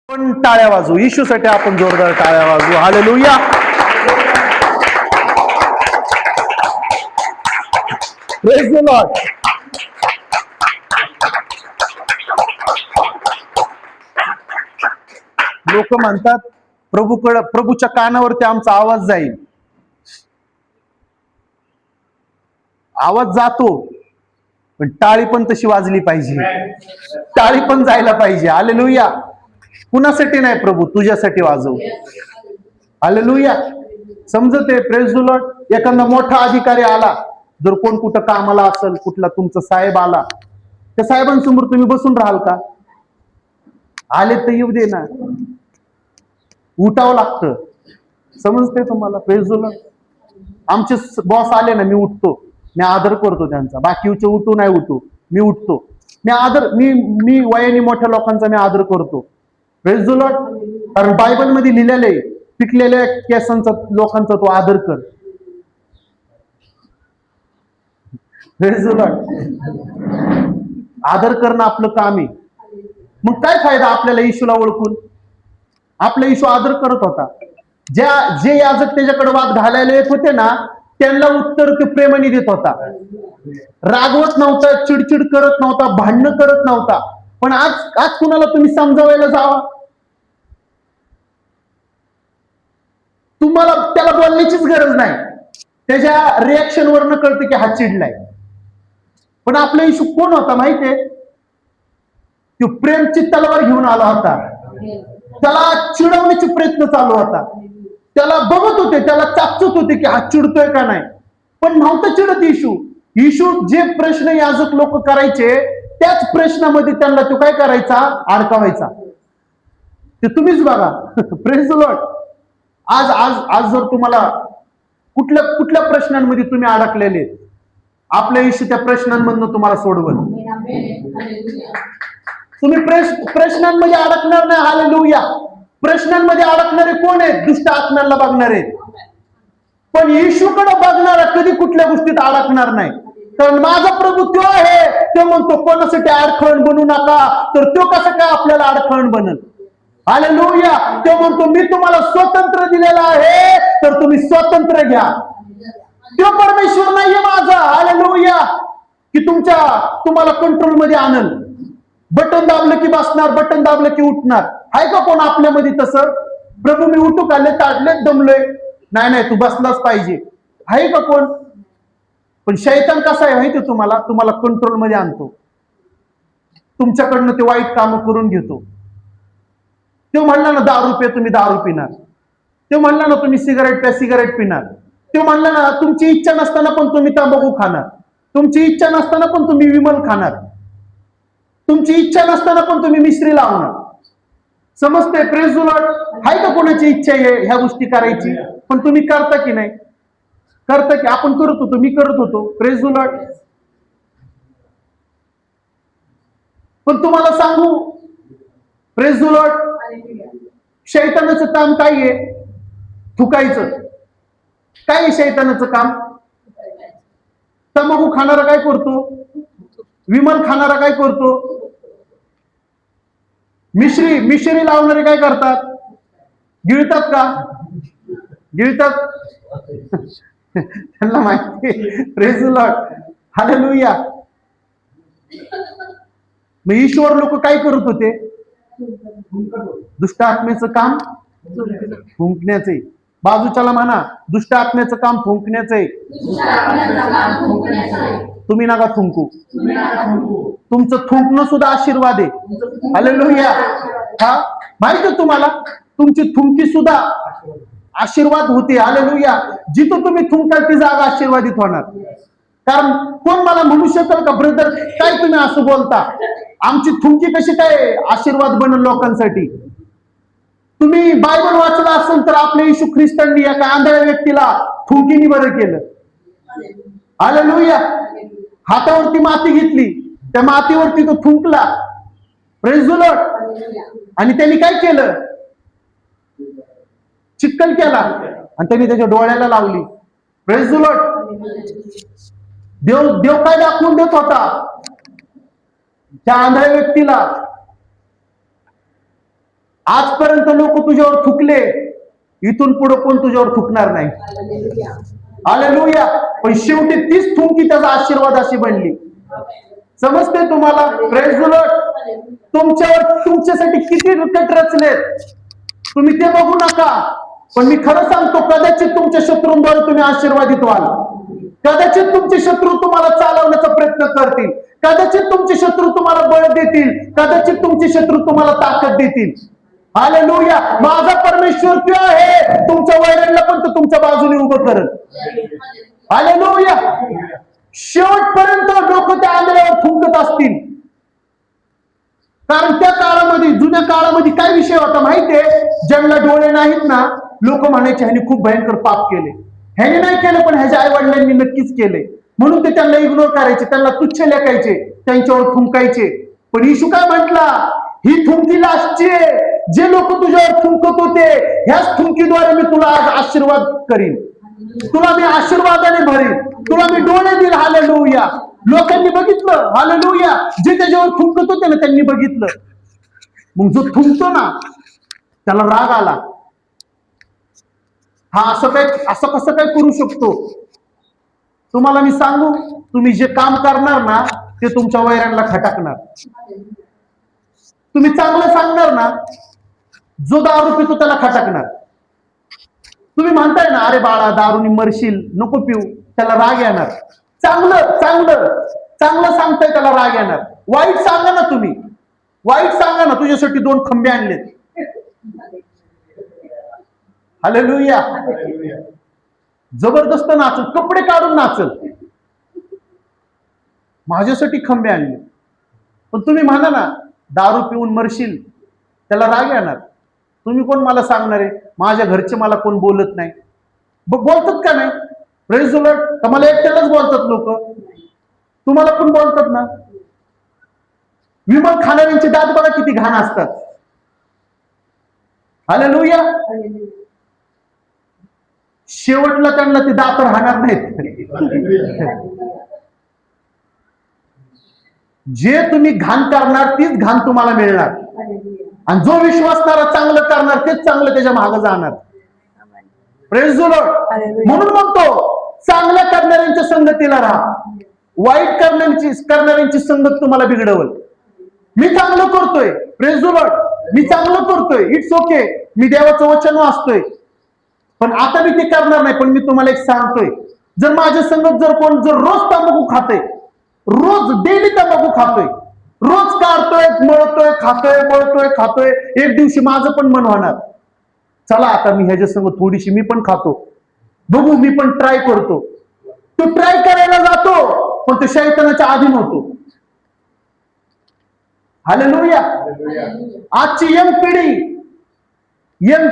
पण टाळ्या वाजवू, येशूसाठी आपण जोरदार टाळ्या वाजवू. हालेलुया. Praise the Lord. लोक म्हणतात प्रभूच्या कानावरती आमचा आवाज जाईल. आवाज जातो, पण टाळी पण तशी वाजली पाहिजे, टाळी पण जायला पाहिजे. हालेलुया. कुणासाठी नाही प्रभू, तुझ्यासाठी वाजव. हालेलुया. समजते. Praise the Lord. एखादा मोठा अधिकारी आला, जर कोण कुठं कामाला असेल, कुठला तुमचा साहेब आला, त्या साहेबांसमोर तुम्ही बसून राहाल का? आले तर येऊ दे ना, उठावं लागतं. समजते तुम्हाला? Praise the Lord. आमचे बॉस आले ना, मी उठतो, मी आदर करतो त्यांचा. बाकीचे उठू नाही उठू, मी उठतो. मी वयाने मोठ्या लोकांचा मी आदर करतो. Praise the Lord. कारण बायबल मध्ये लिहिलेलं आहे, पिकलेल्या केसांचा लोकांचा तो आदर कर. Praise the Lord. आदर करणं आपलं काम आहे. मग काय फायदा आपल्याला येशूला ओळखून? आपला येशू आदर करत होता. जे याजक त्याच्याकडे वाद घालायला येत होते ना, त्यांना उत्तर ते प्रेमाने देत होता. रागवत नव्हता, चिडचिड करत नव्हता, भांडणं करत नव्हता. पण आज कुणाला तुम्ही समजावायला जावा, तुम्हाला त्याला बोलण्याचीच गरज नाही. त्याच्या रिएक्शन वरनं कळतं की हा चिडलाय. पण आपला येशू कोण होता माहितीये? तो प्रेमची तलवार घेऊन आला होता. त्याला चिडवण्याचे प्रयत्न चालू होता. त्याला बघत होते, त्याला चाचत होते की हा चिडतोय का नाही. पण नव्हतं चिडत येशू. येशू जे प्रश्न याजक लोक करायचे, त्याच प्रश्नामध्ये त्यांना तो काय करायचा? अडकवायचा. ते तुम्हीच बघा. Praise the Lord. आज आज आज जर तुम्हाला कुठल्या प्रश्नांमध्ये तुम्ही अडकलेले, आपल्या येशू त्या प्रश्नांमधून तुम्हाला सोडवल. तुम्ही प्रश्नांमध्ये अडकणार नाही. हालेलुया. प्रश्नांमध्ये अडकणारे कोण आहेत? दुष्ट आत्म्याला बघणारे. पण येशूकडे बघणारा कधी कुठल्या गोष्टीत अडकणार नाही. कारण माझा प्रभू तो आहे, तो म्हणतो कोणासाठी अडखळण बनू नका. तर तो कसं काय आपल्याला अडखळण बनल? हालेलुया. तो म्हणतो मी तुम्हाला स्वतंत्र दिलेला आहे, तर तुम्ही स्वतंत्र घ्या. तो परमेश्वर नाहीये माझा, हालेलुया, की तुम्हाला कंट्रोल मध्ये आणल. बटन दाबलं की बसणार, बटन दाबलं की उठणार. आहे का कोण आपल्यामध्ये तसं? प्रभू मी उठू काले, ताडले, दमलोय, नाही तू बसलाच पाहिजे, आहे का कोण? पण शैतान कसा आहे माहिती तुम्हाला कंट्रोल मध्ये आणतो. तुमच्याकडनं ते वाईट काम करून घेतो. तो म्हणला ना दारू पे, तुम्ही दारू पिणार. तो म्हणला ना तुम्ही सिगारेट प्या, सिगारेट पिणार. तो म्हणला ना तुमची इच्छा नसताना पण तुम्ही तंबाखू खाणार. तुमची इच्छा नसताना पण तुम्ही विमल खाणार. तुमची इच्छा नसताना पण तुम्ही मिश्री लावणार. समजते? Praise the Lord. आहे का कोणाची इच्छा आहे ह्या गोष्टी करायची? पण तुम्ही करता की नाही? करता की? आपण करत होतो, मी करत होतो. Praise the Lord. पण तुम्हाला सांगू, प्रेज द लॉर्ड, शैतानाचं काम काय आहे? थुकायचं. काय आहे शैतानाचं काम? तंबाखू खाणारा काय करतो? विमल खाणारा काय करतो? मिश्री लावणारे काय करतात? गिळतात का? गिळतात. त्यांना माहिती. Praise the lord. हालेलुया. मग ईश्वर लोक काय करत होते? दुष्ट आत्म्याचं काम फुंकण्याचे. बाजूच्याला म्हणा, दुष्ट आत्म्याचं काम फुंकण्याचे. तुम्ही नका थुंकू. तुमचं थुंकणं सुद्धा आशीर्वाद आहे. हालेलुया. हा माहिती तुम्हाला, तुमची थुंकी सुद्धा आशीर्वाद होते. हालेलुया. जिथं तुम्ही थुंकाल ती जागा आशीर्वादित होणार. कारण कोण मला म्हणू शकेल का ब्रदर काय तुम्ही असं बोलता? आमची थुंकी कशी काय आशीर्वाद बनल लोकांसाठी? तुम्ही बायबल वाचला असेल तर आपल्या येशू ख्रिस्तांनी एका आंधळ्या व्यक्तीला थुंकीने बरं केलं. हालेलुया. हातावरती माती घेतली, त्या मातीवरती तो थुंकला. Praise the Lord. आणि त्यांनी काय केलं? चिक्कल केला आणि त्यांनी त्याच्या डोळ्याला लावली. Praise the Lord. देव काय दाखवून देत होता त्या आंधळ्या व्यक्तीला? आजपर्यंत लोक तुझ्यावर थुकले, इथून पुढे कोण तुझ्यावर थुकणार नाही. हालेलुया. पण शेवटी तीच थुंकी त्याचा आशीर्वाद अशी बनली. समजते तुम्हाला? Praise the Lord. तुमच्यावर तुमच्यासाठी किती कट रचलेत तुम्ही ते बघू नका. पण मी खरं सांगतो, कदाचित तुमच्या शत्रूंद्वारे तुम्ही आशीर्वादित व्हाल. कदाचित तुमचे शत्रू तुम्हाला चालवण्याचा प्रयत्न करतील. कदाचित तुमचे शत्रू तुम्हाला बळ देतील. कदाचित तुमचे शत्रू तुम्हाला ताकद देतील. हालेलुया. माझा परमेश्वर त्यो आहे, तुमच्या वैरांना पण तो तुमच्या बाजूने उभं करत. हालेलुया. शेवटपर्यंत लोक त्या आंधळ्यावर थुंकत असतील. कारण त्या काळामध्ये, जुन्या काळामध्ये काय विषय होता माहितीये? ज्यांना डोळे नाहीत ना, लोक म्हणायचे ह्याने खूप भयंकर पाप केले. ह्याने नाही केलं पण ह्याच्या आई वडिलांनी नक्कीच केले, म्हणून ते त्यांना इग्नोर करायचे, त्यांना तुच्छ लेखायचे, त्यांच्यावर थुंकायचे. पण येशू काय म्हटला? ही थुंकी लास्टची आहे. जे लोक तुझ्यावर थुंकत होते, ह्याच थुंकीद्वारे मी तुला आज आशीर्वाद करीन. तुला मी आशीर्वादाने भरीन. तुला मी डोळे देईल. हालेलुया. लोकांनी बघितलं. हालेलुया. जे त्याच्यावर थुंकत होते ना, त्यांनी बघितलं. मग जो थुंकतो ना, त्याला राग आला. हा असं कसं काय करू शकतो? तुम्हाला मी सांगू, तुम्ही जे काम करणार ना, ते तुमच्या वैरांना खटकणार. तुम्ही चांगलं सांगणार ना, जो दारू पितो त्याला खटकणार. तुम्ही म्हणताय ना, अरे बाळा दारूनी मरशील, नको पिऊ, त्याला राग येणार. चांगलं चांगलं चांगलं सांगताय, त्याला राग येणार. वाईट सांगा ना, तुम्ही वाईट सांगा ना, तुझ्यासाठी 2 खंबे आणलेत. हालेलुया. जबरदस्त नाचल, कपडे काढून नाचल, माझ्यासाठी खंबे आणले. पण तुम्ही म्हणा ना, दारू पिऊन मरशील, त्याला राग येणार. तुम्ही कोण मला सांगणार आहे? माझ्या घरचे मला कोण बोलत नाही. बोलतात का नाही? Praise the Lord. तर मला एकट्यालाच बोलतात लोक? तुम्हाला पण बोलतात ना? विमल खाणाऱ्यांचे दात बघा किती घाण असतात. हालेलुया. शेवटला त्यांना ते दात राहणार नाहीत. जे तुम्ही घाण करणार तीच घाण तुम्हाला मिळणार. आणि जो विश्वासणारा चांगलं करणार तेच चांगलं त्याच्या मागे जाणार. Praise the Lord. म्हणून म्हणतो, चांगल्या करणाऱ्यांच्या संगतीला राहा. वाईट करणाऱ्यांची संगत तुम्हाला बिघडवल. मी चांगलं करतोय, प्रेज द लॉर्ड, मी चांगलं करतोय, इट्स ओके, मी देवाचं वचन वाचतोय, पण आता मी ते करणार नाही. पण मी तुम्हाला एक सांगतोय, जर माझ्या संगत कोण रोज तंबाखू खातोय, रोज डेली तंबाखू खातोय, रोज काढतोय, मळतोय, खातोय, मळतोय, खातोय, एक दिवशी माझं पण मन होणार, चला आता मी ह्याच्या संग थोडीशी मी पण खातो, बघू, मी पण ट्राय करतो. तो ट्राय करायला जातो, पण तो शैतानाच्या अधीन होतो. हालेलुया. आजची यंग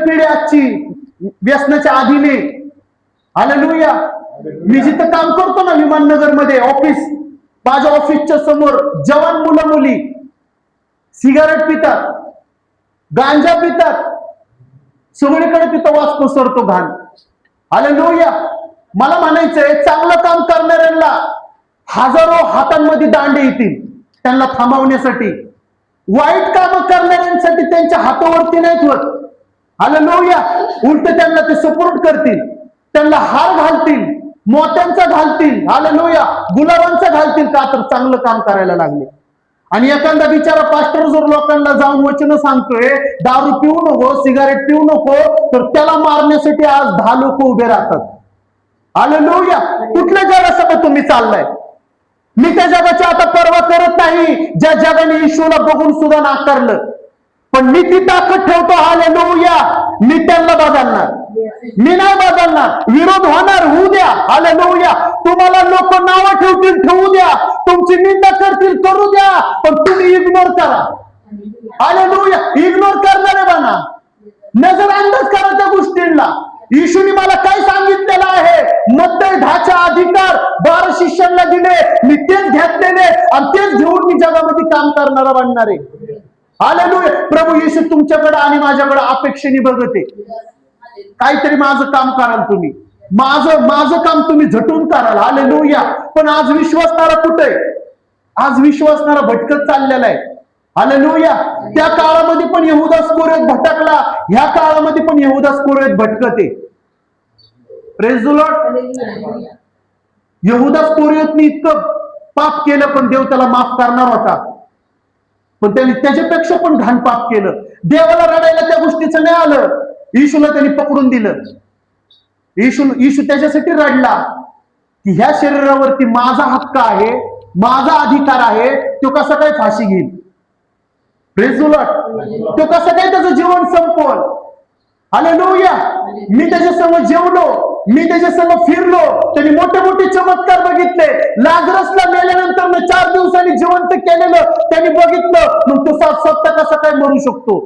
पिढी आजची व्यसनाच्या अधीन आहे. हालेलुया. मी जिथं काम करतो ना, विमाननगर मध्ये ऑफिस, माझ्या ऑफिसच्या समोर जवान मुलं मुली सिगारेट पितात, गांजा पितात, सगळीकडे तिथं वास पसरतो, घाण. हालेलुया. मला म्हणायचंय, चांगलं काम करणाऱ्यांना हजारो हातांमध्ये दांडे येतील त्यांना थांबवण्यासाठी. वाईट काम करणाऱ्यांसाठी त्यांच्या हातावरती नाहीत होत. हालेलुया. उलट त्यांना ते सपोर्ट करतील, त्यांना हार घालतील, मोत्यांचा घालतील, हालेलुया, गुलाबांचा घालतील, का तर चांगलं काम करायला लागले. आणि एखादा बिचारा पास्टर जर लोकांना जाऊन वचन सांगतोय, दारू पिऊ नको, सिगारेट पिऊ नको, तर त्याला मारण्यासाठी आज 10 लोक उभे राहतात. हालेलुया. कुठल्या जगासोबत तुम्ही चाललाय? मी त्या जगाची आता पर्वा करत नाही, ज्या जगाने येशूला बघून सुद्धा नाकारलं, पण मी ती ताकद ठेवतो. हालेलुया. मी त्यांना बदलणार, मी नाही बदलणार. विरोध होणार, होऊ द्या. हालेलुया. तुम्हाला लोक नावं ठेवतील, ठेवू द्या, तुमची निंदा करतील, करू द्या, पण तुम्ही इग्नोर करा. हालेलुया. इग्नोर करणारे बना, नजरअंदाज करा त्या गोष्टींना. येशूने मला काय सांगितलेलं आहे? मत्तई 10चा अधिकार 12 शिष्यांना दिले, मी तेच घेतलेले आणि तेच घेऊन मी जगामध्ये काम करणारा बनणार आहे. हालेलुया. प्रभू येशू तुमच्याकडे आणि माझ्याकडे अपेक्षेने बघते. काहीतरी माझं काम कराल तुम्ही, माझं काम तुम्ही झटून कराल. हालेलुया. पण आज विश्वासणारा कुठे? आज विश्वासणारा भटकत चाललेला आहे. हालेलुया. त्या काळामध्ये पण यहूदा इस्करियोत भटक ह्या काळामध्ये पण यहूदास पुरोहित भटकते. Praise the lord. यहूदास पुरोहितने इतकं पाप केलं पण देव त्याला माफ करणार होता, पण त्यांनी त्याच्यापेक्षा पण घाण पाप केलं. देवाला रडायला त्या गोष्टीचं नाही आलं. येशूला त्यांनी पकडून दिलं. येशू त्याच्यासाठी रडला की ह्या शरीरावरती माझा हक्क आहे, माझा अधिकार आहे, तो कसा काय फाशी घेईल. Praise the Lord. तो कसं काय त्याचं जीवन संपवल. हालेलुया. मी त्याच्या संग जेवलो, मी त्याच्या संग फिरलो, त्यांनी मोठे मोठे चमत्कार बघितले. लाजरसला मेल्यानंतर 4 दिवसांनी जिवंत केलेलं त्यांनी बघितलं. मग तो स्वतः कसा काय मरू शकतो.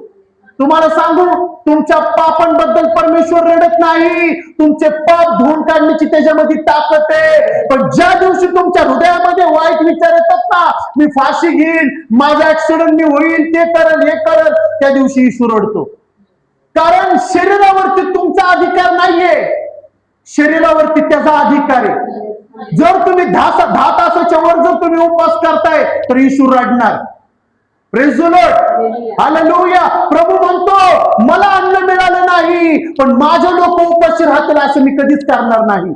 तुम्हाला सांगू, तुमच्या पापांबद्दल परमेश्वर रडत नाही. तुमचे पाप धुवून काढण्याची त्याच्यामध्ये ताकद आहे. पण ज्या दिवशी तुमच्या हृदयामध्ये वाईट विचार येतात ना, मी फाशी घेईन, माझा ऍक्सिडेंट मी होईल, ते करेल, हे करेल, त्या दिवशी येशू रडतो. कारण शरीरावरती तुमचा अधिकार नाहीये, शरीरावरती त्याचा अधिकार आहे. जर तुम्ही 10 तासाच्या वर जर तुम्ही उपवास करताय तर येशू रडणार. Praise the lord. हालेलुया. प्रभू म्हणतो मला अन्न मिळालं नाही पण माझे लोक उपाशी राहतील असं मी कधीच करणार नाही.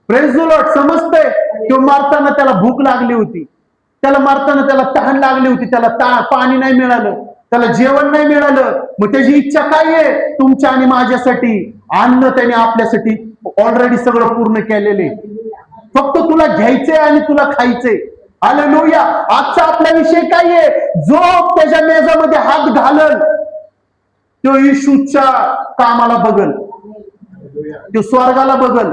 Praise the Lord. समजतंय. तो मारताना त्याला भूक लागली होती, त्याला मारताना त्याला तहान लागली होती, त्याला पाणी नाही मिळालं, त्याला जेवण नाही मिळालं. मग त्याची इच्छा काय आहे. तुमच्या आणि माझ्यासाठी अन्न त्याने आपल्यासाठी ऑलरेडी सगळं पूर्ण केलेले, फक्त तुला घ्यायचंय आणि तुला खायचंय. हालेलुया. आजचा आपला विषय काय आहे. जो त्याच्या मेजामध्ये हात घालल तो येशूच्या कामाला बघल, तो स्वर्गाला बघल,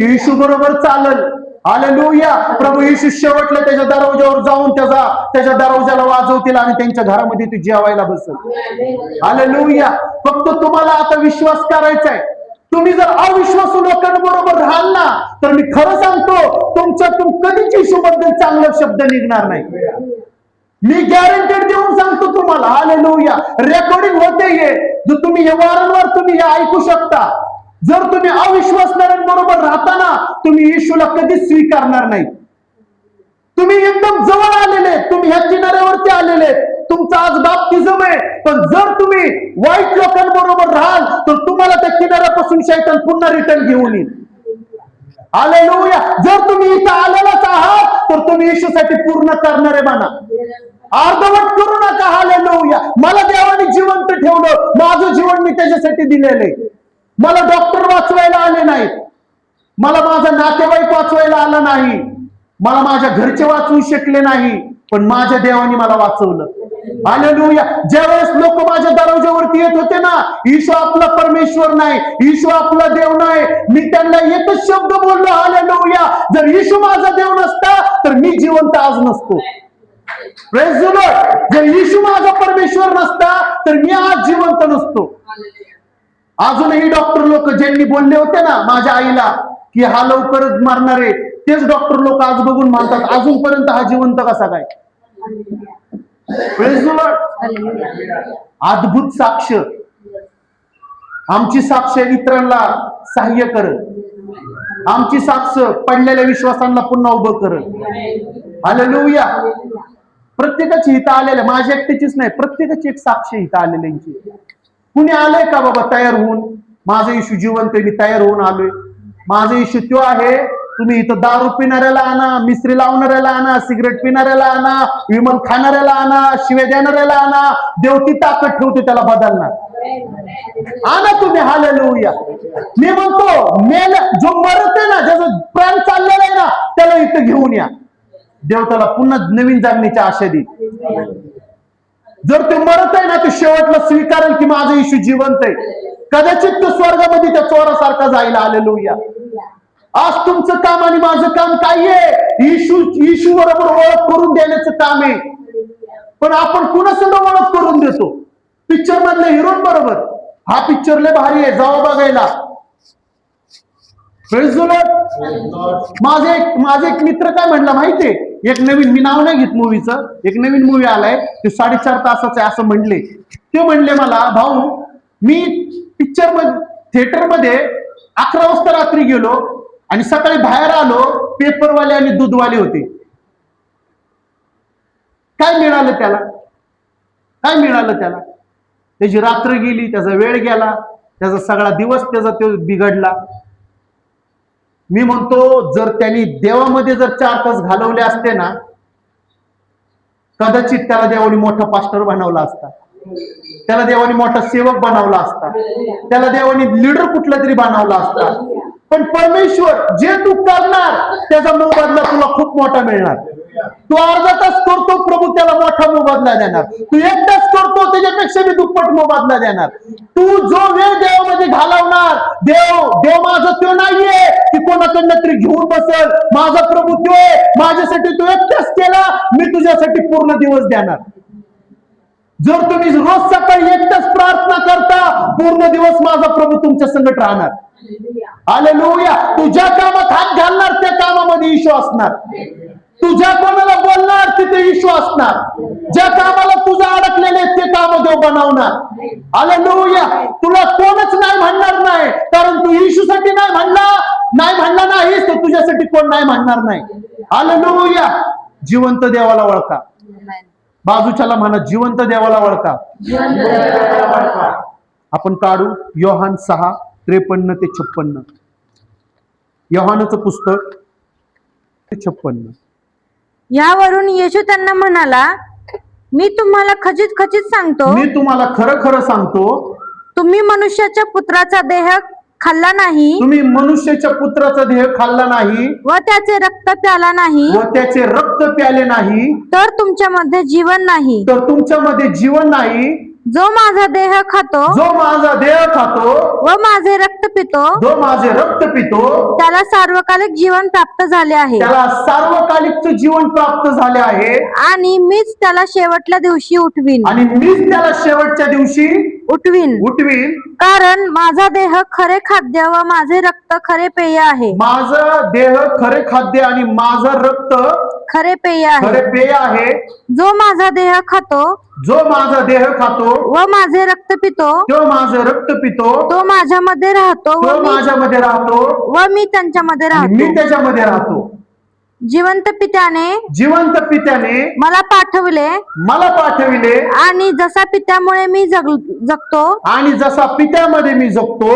येशू बरोबर चालल. हालेलुया. प्रभू येशू शेवटला त्याच्या दरवाजावर जाऊन त्याच्या दरवाजाला वाजवतील आणि त्यांच्या घरामध्ये तू जेवायला बसल. हालेलुया. फक्त तुम्हाला आता विश्वास करायचा आहे. तुम्ही जर अविश्वासू लोकांबरोबर राहाल ना तर मी खरं सांगतो तुमच्यातून कधीच येशूबद्दल चांगला शब्द निघणार नाही. मी गॅरंटेड देऊन सांगतो तुम्हाला. हालेलुया. रेकॉर्डिंग होते, जो तुम्ही हे वारंवार तुम्ही हे ऐकू शकता. जर तुम्ही अविश्वासणाऱ्यांबरोबर राहताना तुम्ही येशूला कधीच स्वीकारणार नाही. तुम्ही एकदम जवळ आलेले, तुम्ही ह्या किनाऱ्यावरती आलेले, तुमचा आज बाप्तिझम आहे. पण जर तुम्ही वाईट लोकांबरोबर राहाल तर तुम्हाला त्या किनाऱ्यापासून शैतान पुन्हा रिटर्न घेऊन येईल. हालेलुया. जर तुम्ही इथं आलेलाच आहात तर तुम्ही येशूसाठी पूर्ण करणारे म्हणा, अर्धवट करू नका. हालेलुया. मला देवाने जिवंत ठेवलं, माझं जीवन मी त्याच्यासाठी दिलेले. मला डॉक्टर वाचवायला आले नाहीत, मला माझा नातेवाईक वाचवायला आला नाही, मला माझ्या घरचे वाचवू शकले नाही, पण माझ्या देवाने मला वाचवलं. हालेलुया. ज्यावेळेस लोक माझ्या दरवाजावरती येत होते ना, येशू आपला परमेश्वर नाही, येशू आपला देव नाही, मी त्यांना एकच शब्द बोललो. हालेलुया. जर येशू माझा देव नसता तर मी जिवंत आज नसतो. Praise the Lord. जर येशू माझा परमेश्वर नसता तर मी आज जिवंत नसतो. अजूनही डॉक्टर लोक ज्यांनी बोलले होते ना माझ्या आईला की हा लवकरच मरणार आहे, तेच डॉक्टर लोक आज बघून म्हणतात अजूनपर्यंत हा जिवंत कसा काय. Praise the Lord. अद्भुत साक्ष. आमची साक्ष इतरांना सहाय्य करत, आमची साक्ष पडलेल्या विश्वासांना पुन्हा उभं करत. हालेलुया. प्रत्येकाची हित आलेल्या, माझ्या एकट्याचीच नाही, प्रत्येकाची एक साक्ष हित आलेल्यांची. कुणी आलंय का बाबा तयार होऊन, माझं येशू जिवंत आहे, मी तयार होऊन आलोय, माझं येशू तो आहे. तुम्ही इथं दारू पिणाऱ्याला आणा, मिसरी लावणाऱ्याला आणा, सिगरेट पिणाऱ्याला आणा, विमल खाणाऱ्याला आणा, शिवे देणाऱ्याला आणा, देव ती ताकद ठेवते त्याला बदलणार. आणा तुम्ही. हालेलुया. मी म्हणतो मेल जो मरत आहे ना, ज्याचा प्राण चाललेला आहे ना, त्याला इथं घेऊन या. देव त्याला पुन्हा नवीन जगण्याची आशा देईल. जर ते मरत आहे ना, ते शेवटला स्वीकारेल की माझं येशू जिवंत आहे. कदाचित तो स्वर्गामध्ये त्या चोरासारखा जाईल. हालेलुया. आज तुमचं काम आणि माझं काम काय आहे. येशू बरोबर ओळख करून देण्याचं काम आहे. पण आपण कुणासुद्धा ओळख करून देतो. पिक्चर मधल्या हिरोन बरोबर, हा पिक्चर लय भारी आहे, जावा बघायला. माझे एक मित्र काय म्हणला माहितीये, एक नवीन, मी नाव नाही घेत मूवीचं, एक नवीन मूवी आलाय, ते 4.5 तासाचं आहे असं म्हणले. ते म्हणले मला, भाऊ मी पिक्चर मध्ये थिएटरमध्ये 11 वाजता रात्री गेलो आणि सकाळी बाहेर आलो, पेपरवाले आणि दूधवाले होते. काय मिळालं त्याला, काय मिळालं त्याला. त्याची रात्र गेली, त्याचा वेळ गेला, त्याचा सगळा दिवस त्याचा तो बिघडला. मी म्हणतो जर त्यांनी देवामध्ये जर 4 तास घालवले असते ना, कदाचित त्याला देवाने मोठा पास्टर बनवला असता, त्याला देवाने मोठा सेवक बनवला असता, त्याला देवाने लीडर कुठला तरी बनवला असता. पण परमेश्वर जे तू करणार त्याचा मोबदला तुला खूप मोठा मिळणार. तू अर्धा तास करतो, प्रभू त्याला मोठा मोबदला देणार. तू 1 तास करतो, त्याच्यापेक्षा मी दुप्पट मोबदला देणार. तू जो वेळ देवामध्ये घालवणार, देव माझा तो नाहीये की कोणाकडनं तरी घेऊन बसल. माझा प्रभू तो आहे. माझ्यासाठी तू 1 तास केला, मी तुझ्यासाठी पूर्ण दिवस देणार. जर तुम्ही रोज सकाळी 1 तास प्रार्थना करता, पूर्ण दिवस माझा प्रभू तुमच्या संगत राहणार. हालेलुया. तू ज्या कामात हात घालणार त्या कामामध्ये येशू असणार. तू ज्या कोणाला बोलणार तिथे येशू असणार. ज्या कामाला तुझं अडकलेले ते काम देव बनवणार. हालेलुया. तुला कोणच नाही म्हणणार नाही, कारण तू येशूसाठी नाही म्हणला नाहीस तर तुझ्यासाठी कोण नाही म्हणणार नाही. हालेलुया. जिवंत देवाला ओळखा. बाजूच्याला म्हणा, जिवंत देवाला ओळखा. आपण काढू योहान 6:53 ते 56. योहानाचं पुस्तक 56. यावरून येशू त्यांना म्हणाला, मी तुम्हाला खचित खचित सांगतो, मी तुम्हाला खरं खरं सांगतो, तुम्ही मनुष्याच्या पुत्राचा देह खाल्ला नाही, तुम्ही मनुष्याच्या पुत्राचा देह खाल्ला नाही व त्याचे रक्त प्याला नाही, व त्याचे रक्त प्याले नाही, तर तुमच्यामध्ये जीवन नाही. तर तुमच्यामध्ये जीवन नाही. जो माझा देह खातो जो माझा देह खातो व माझे रक्त पितो, जो माझे रक्त पितो, त्याला सार्वकालिक जीवन प्राप्त झाले आहे, त्याला सार्वकालिक जीवन प्राप्त झाले आहे. आणि मीच त्याला शेवटल्या दिवशी उठवीन. आणि मीच त्याला शेवटच्या दिवशी उठवीन. कारण माझा देह खरे खाद्य व माझे रक्त खरे पेय आहे. माझा देह खरे खाद्य आणि माझं रक्त खरे पेय आहे. खरे पेय आहे. जो माझा देह खातो, जो माझा देह खातो व माझे रक्त पितो, तो माझं रक्त पितो, तो माझ्यामध्ये राहतो तो माझ्यामध्ये राहतो व मी त्यांच्यामध्ये मी राहतो. त्याच्यामध्ये राहतो. जिवंत जिवंत पित्याने मला पाठविले, आणि जसा पित्यामुळे मी जगतो, आणि जसा पित्यामध्ये मी जगतो,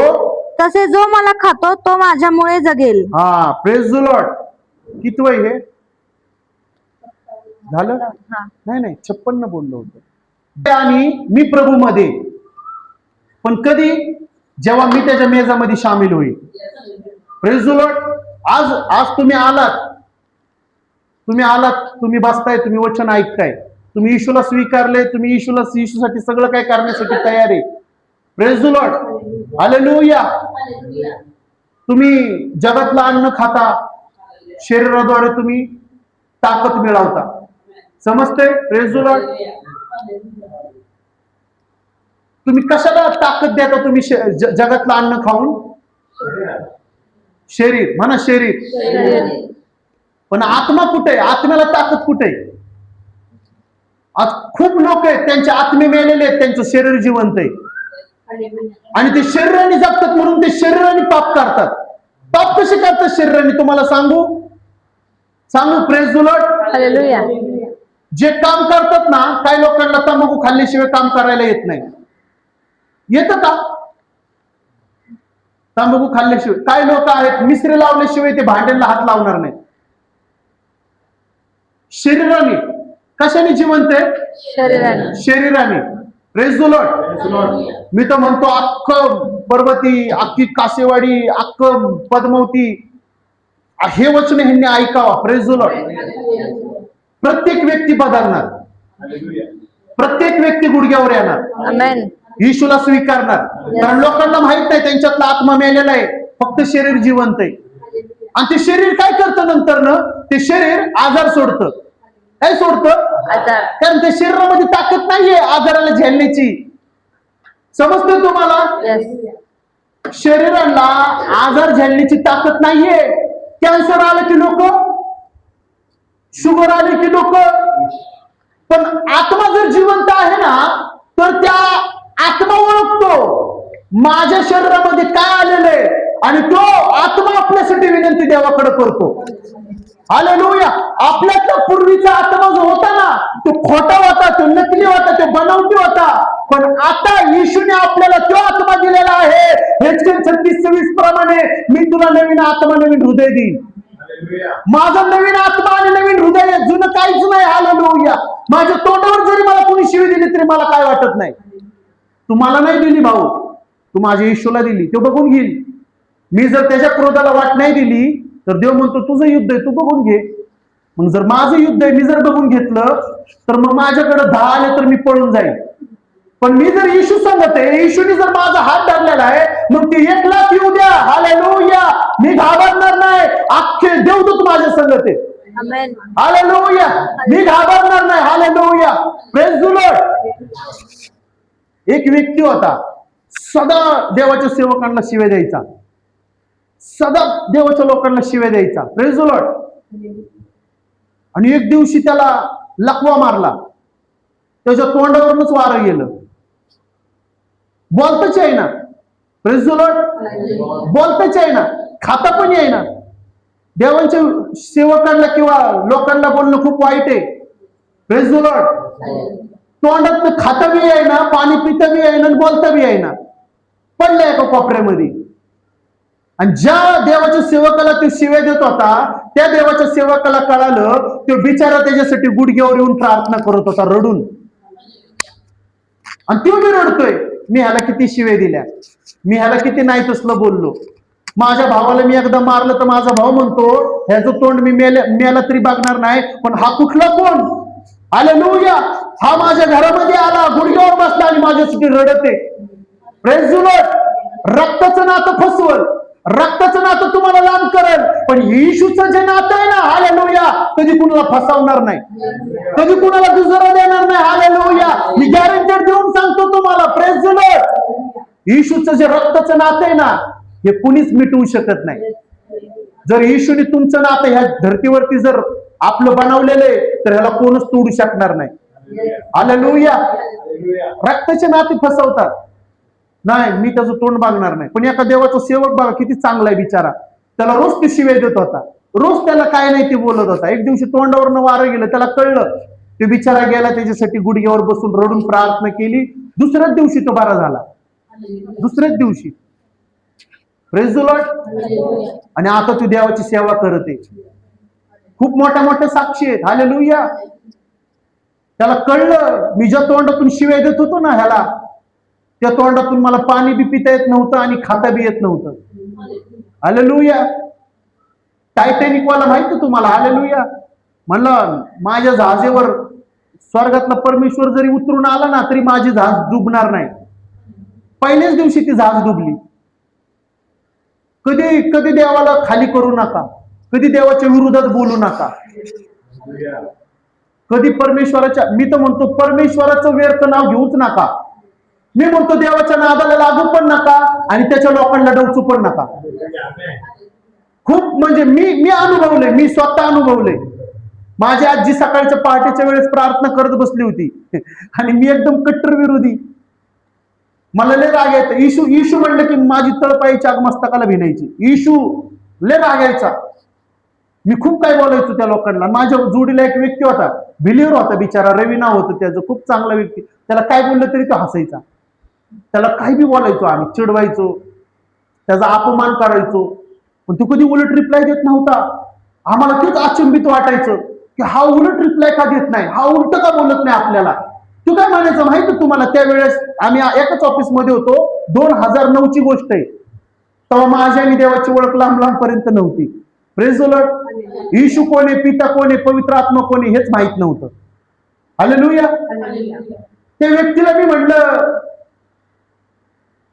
तसे जो मला खातो तो माझ्यामुळे जगेल. हा, प्रेज द लॉर्ड. किती वय हे झालं? नाही 56 बोललो होतो. आणि मी प्रभू मध्ये, पण कधी? जेव्हा मी त्याच्या मेजामध्ये सामील होईल. Praise the Lord. आज तुम्ही आलात, तुम्ही बसताय, तुम्ही वचन ऐकताय, तुम्ही येशूला स्वीकारले, तुम्ही येशूसाठी सगळं काय करण्यासाठी तयार आहे. Praise the lord. हालेलुया. तुम्ही जगातलं अन्न खाता, शरीराद्वारे तुम्ही ताकद मिळवता. समजते? Praise the Lord. तुम्ही कशाला ताकद देता? तुम्ही जगातलं अन्न खाऊन? शरीर म्हणा, शरीर. पण आत्मा कुठे? आत्म्याला ताकद कुठे? आज खूप लोक आहेत, त्यांचे आत्मे मेलेले आहेत, त्यांचं शरीर जिवंत आहे, आणि ते शरीराने जगतात, म्हणून ते शरीराने पाप करतात. पाप कसे करतात शरीराने? तुम्हाला सांगू. Praise the lord. हालेलुया. जे काम करतात ना, काही लोकांना तंबाखू खाल्ल्याशिवाय काम करायला येत नाही. येतं का? तंबाखू खाल्ल्याशिवाय. काही लोक आहेत मिसरी लावल्याशिवाय ते भांड्यांना हात लावणार नाही. शरीराने. कशाने जिवंत आहे? शरीराने. Praise the lord. मी तर म्हणतो अख्ख पर्वती, अख्खी कासेवाडी, अख्ख पद्मावती हे वचन ह्यांनी ऐकावा. Praise the Lord. प्रत्येक व्यक्ती बदलणार, प्रत्येक व्यक्ती गुडघ्यावर येणार, येशूला स्वीकारणार. कारण लोकांना माहित नाही त्यांच्यातला आत्मा मेलेला आहे, फक्त शरीर जिवंत आहे. आणि ते शरीर काय करतं नंतर ना? ते शरीर आजार सोडतं. काय सोडतं? कारण त्या शरीरामध्ये ताकद नाहीये आजाराला झेलण्याची. समजतं तुम्हाला? शरीराला आजार झेलण्याची ताकद नाहीये. कॅन्सर आलं की लोक, शुगर आले की लोक, पण आत्मा जर जिवंत आहे ना, तर त्या आत्मा ओळखतो माझ्या शरीरामध्ये काय आलेलं आहे, आणि तो आत्मा आपल्यासाठी विनंती देवाकडे करतो. हालेलुया. आपल्यातला पूर्वीचा आत्मा जो होता ना, तो खोटा होता, तो नकली होता, तो बनावटी होता. पण आता येशूने आपल्याला तो आत्मा दिलेला आहे. हेचकेल 36:26 प्रमाणे मी तुला नवीन आत्मा, नवीन हृदय देईन. माझा नवीन आत्मा आणि नवीन हृदय, जुनं काहीच नाही. हालेलुया. माझ्या तोंडावर जरी मला कोणी शिवी दिली तरी मला काय वाटत नाही. तू मला नाही दिली भाऊ, तू माझ्या येशूला दिली, तो बघून घेईल. मी जर त्याच्या क्रोधाला वाट नाही दिली तर देव म्हणतो तुझं युद्ध आहे, तू बघून घे. मग जर माझं युद्ध आहे, मी जर बघून घेतलं तर मग माझ्याकडे 10 आले तर मी पळून जाईल. पण मी जर येशू सांगत आहे, येशूने जर माझा हात धरलेला आहे, मग ते 1 लाख येऊ द्या. हालेलुया. मी घाबरणार नाही. अख्खे देवदूत माझ्या संगत आहे. आमेन. हालेलुया. मी घाबरणार नाही. हालेलुया. Praise the Lord. एक व्यक्ती होता, सदा देवाच्या सेवकांना शिव्या द्यायचा, सदा देवाच्या लोकांना शिव्या द्यायचा. Praise the Lord. आणि एक दिवशी त्याला लकवा मारला, त्याच्या तोंडावरूनच वारं गेलं. बोलताच आहे ना. Praise the Lord. बोलताच आहे ना, खाता पण आहे ना. देवांच्या सेवकांना किंवा लोकांना बोलणं खूप वाईट आहे. Praise the Lord. तोंडात खाता बी आहे ना, पाणी पिता बी आहे ना, बोलता बी आहे ना. पडलं एका कोपऱ्यामध्ये. आणि ज्या देवाच्या सेवकाला तो शिव्या देत होता, त्या देवाच्या सेवकाला कळालं, तो बिचारा त्याच्यासाठी गुडघ्यावर येऊन प्रार्थना करत होता रडून. आणि तो बी रडतोय, मी ह्याला किती शिव्या दिल्या, मी ह्याला किती नाही तसलं बोललो. माझ्या भावाला मी एकदा मारलं तर माझा भाऊ म्हणतो ह्याचं तोंड मी मेला तरी बघणार नाही, पण हा कुठला कोण. हालेलुया. हा माझ्या घरामध्ये आला, गुडघ्यावर बसला आणि माझ्यासाठी रडते. Praise the lord. रक्ताचं नातं फसवल, रक्ताचं नातं तुम्हाला लांब करेल, पण येशूचं जे नातं आहे ना, हालेलुया, कधी कुणाला फसवणार नाही, कधी कुणाला दुसरं देणार नाही. हालेलुया. मी गॅरंटेड देऊन सांगतो तुम्हाला. Praise the Lord. येशूचं जे रक्ताचं नातं आहे ना, हे कुणीच मिटवू शकत नाही. जर येशूने तुमचं नातं ह्या धर्तीवरती जर आपलं बनवलेलं आहे तर ह्याला कोणच तोडू शकणार नाही. हालेलुया. रक्ताचे नाते फसवतात. नाही, मी त्याचं तोंड बघणार नाही. पण एका देवाचा सेवक बघा किती चांगला आहे बिचारा. त्याला रोज ते शिव्या देत होता, रोज त्याला काय नाही ते बोलत होता. एक दिवशी तोंडावरनं वारं गेलं, त्याला कळलं. ते बिचारा गेला, त्याच्यासाठी गुडघ्यावर बसून रडून प्रार्थना केली. दुसऱ्याच दिवशी तो बरा झाला. दुसऱ्याच दिवशी. Praise the Lord. आणि आता तू देवाची सेवा करत आहे. खूप मोठ्या मोठ्या साक्षी आहेत. हालेलुया. त्याला कळलं, मी ज्या तोंडातून शिव्या देत होतो ना ह्याला, त्या तोंडातून मला पाणी बी पिता येत नव्हतं आणि खाता बी येत नव्हतं. हालेलुया. टायटॅनिक वाला माहिती तुम्हाला. हालेलुया. म्हणलं माझ्या जहाजेवर स्वर्गातला परमेश्वर जरी उतरून आला ना तरी माझी जहाज डुबणार नाही. पहिल्याच दिवशी ती जहाज डुबली. कधी कधी देवाला खाली करू नका, कधी देवाच्या विरोधात बोलू नका, कधी परमेश्वराच्या, मी तर म्हणतो परमेश्वराचं व्यर्थ नाव घेऊच नका. मी म्हणतो देवाच्या नादाला लागू पण नका आणि त्याच्या लोकांना डवचू पण नका. खूप म्हणजे मी अनुभवलंय, मी स्वतः अनुभवलंय. माझी आजी सकाळच्या पहाटेच्या वेळेस प्रार्थना करत बसली होती आणि मी एकदम कट्टर विरोधी. मला लय राग यायचा. इशू म्हणलं की माझी तळपाईच्या मस्तकाला भिनायची. इशू लय राग यायचा. मी खूप काय बोलायचो त्या लोकांना. माझ्या जोडीला एक व्यक्ती होता, बिलीवर होता बिचारा, रवी नाव होतं त्याचं, खूप चांगला व्यक्ती. त्याला काय बोललं तरी तो हसायचा. त्याला काही बी बोलायचो आम्ही, चिडवायचो, त्याचा अपमान करायचो, पण तो कधी उलट रिप्लाय देत नव्हता. आम्हाला तेच अचंबित वाटायचं की हा उलट रिप्लाय का देत नाही, हा उलट का बोलत नाही आपल्याला. तू काय म्हणायचं माहिती तुम्हाला, त्यावेळेस आम्ही एकाच ऑफिसमध्ये होतो. 2009ची गोष्ट आहे. तेव्हा माझ्या आणि देवाची ओळख लांब लांबपर्यंत नव्हती. Praise the Lord. येशू कोण आहे, पिता कोण आहे, पवित्र आत्मा कोण आहे हेच माहित नव्हतं. हालेलुया. त्या व्यक्तीला मी म्हटलं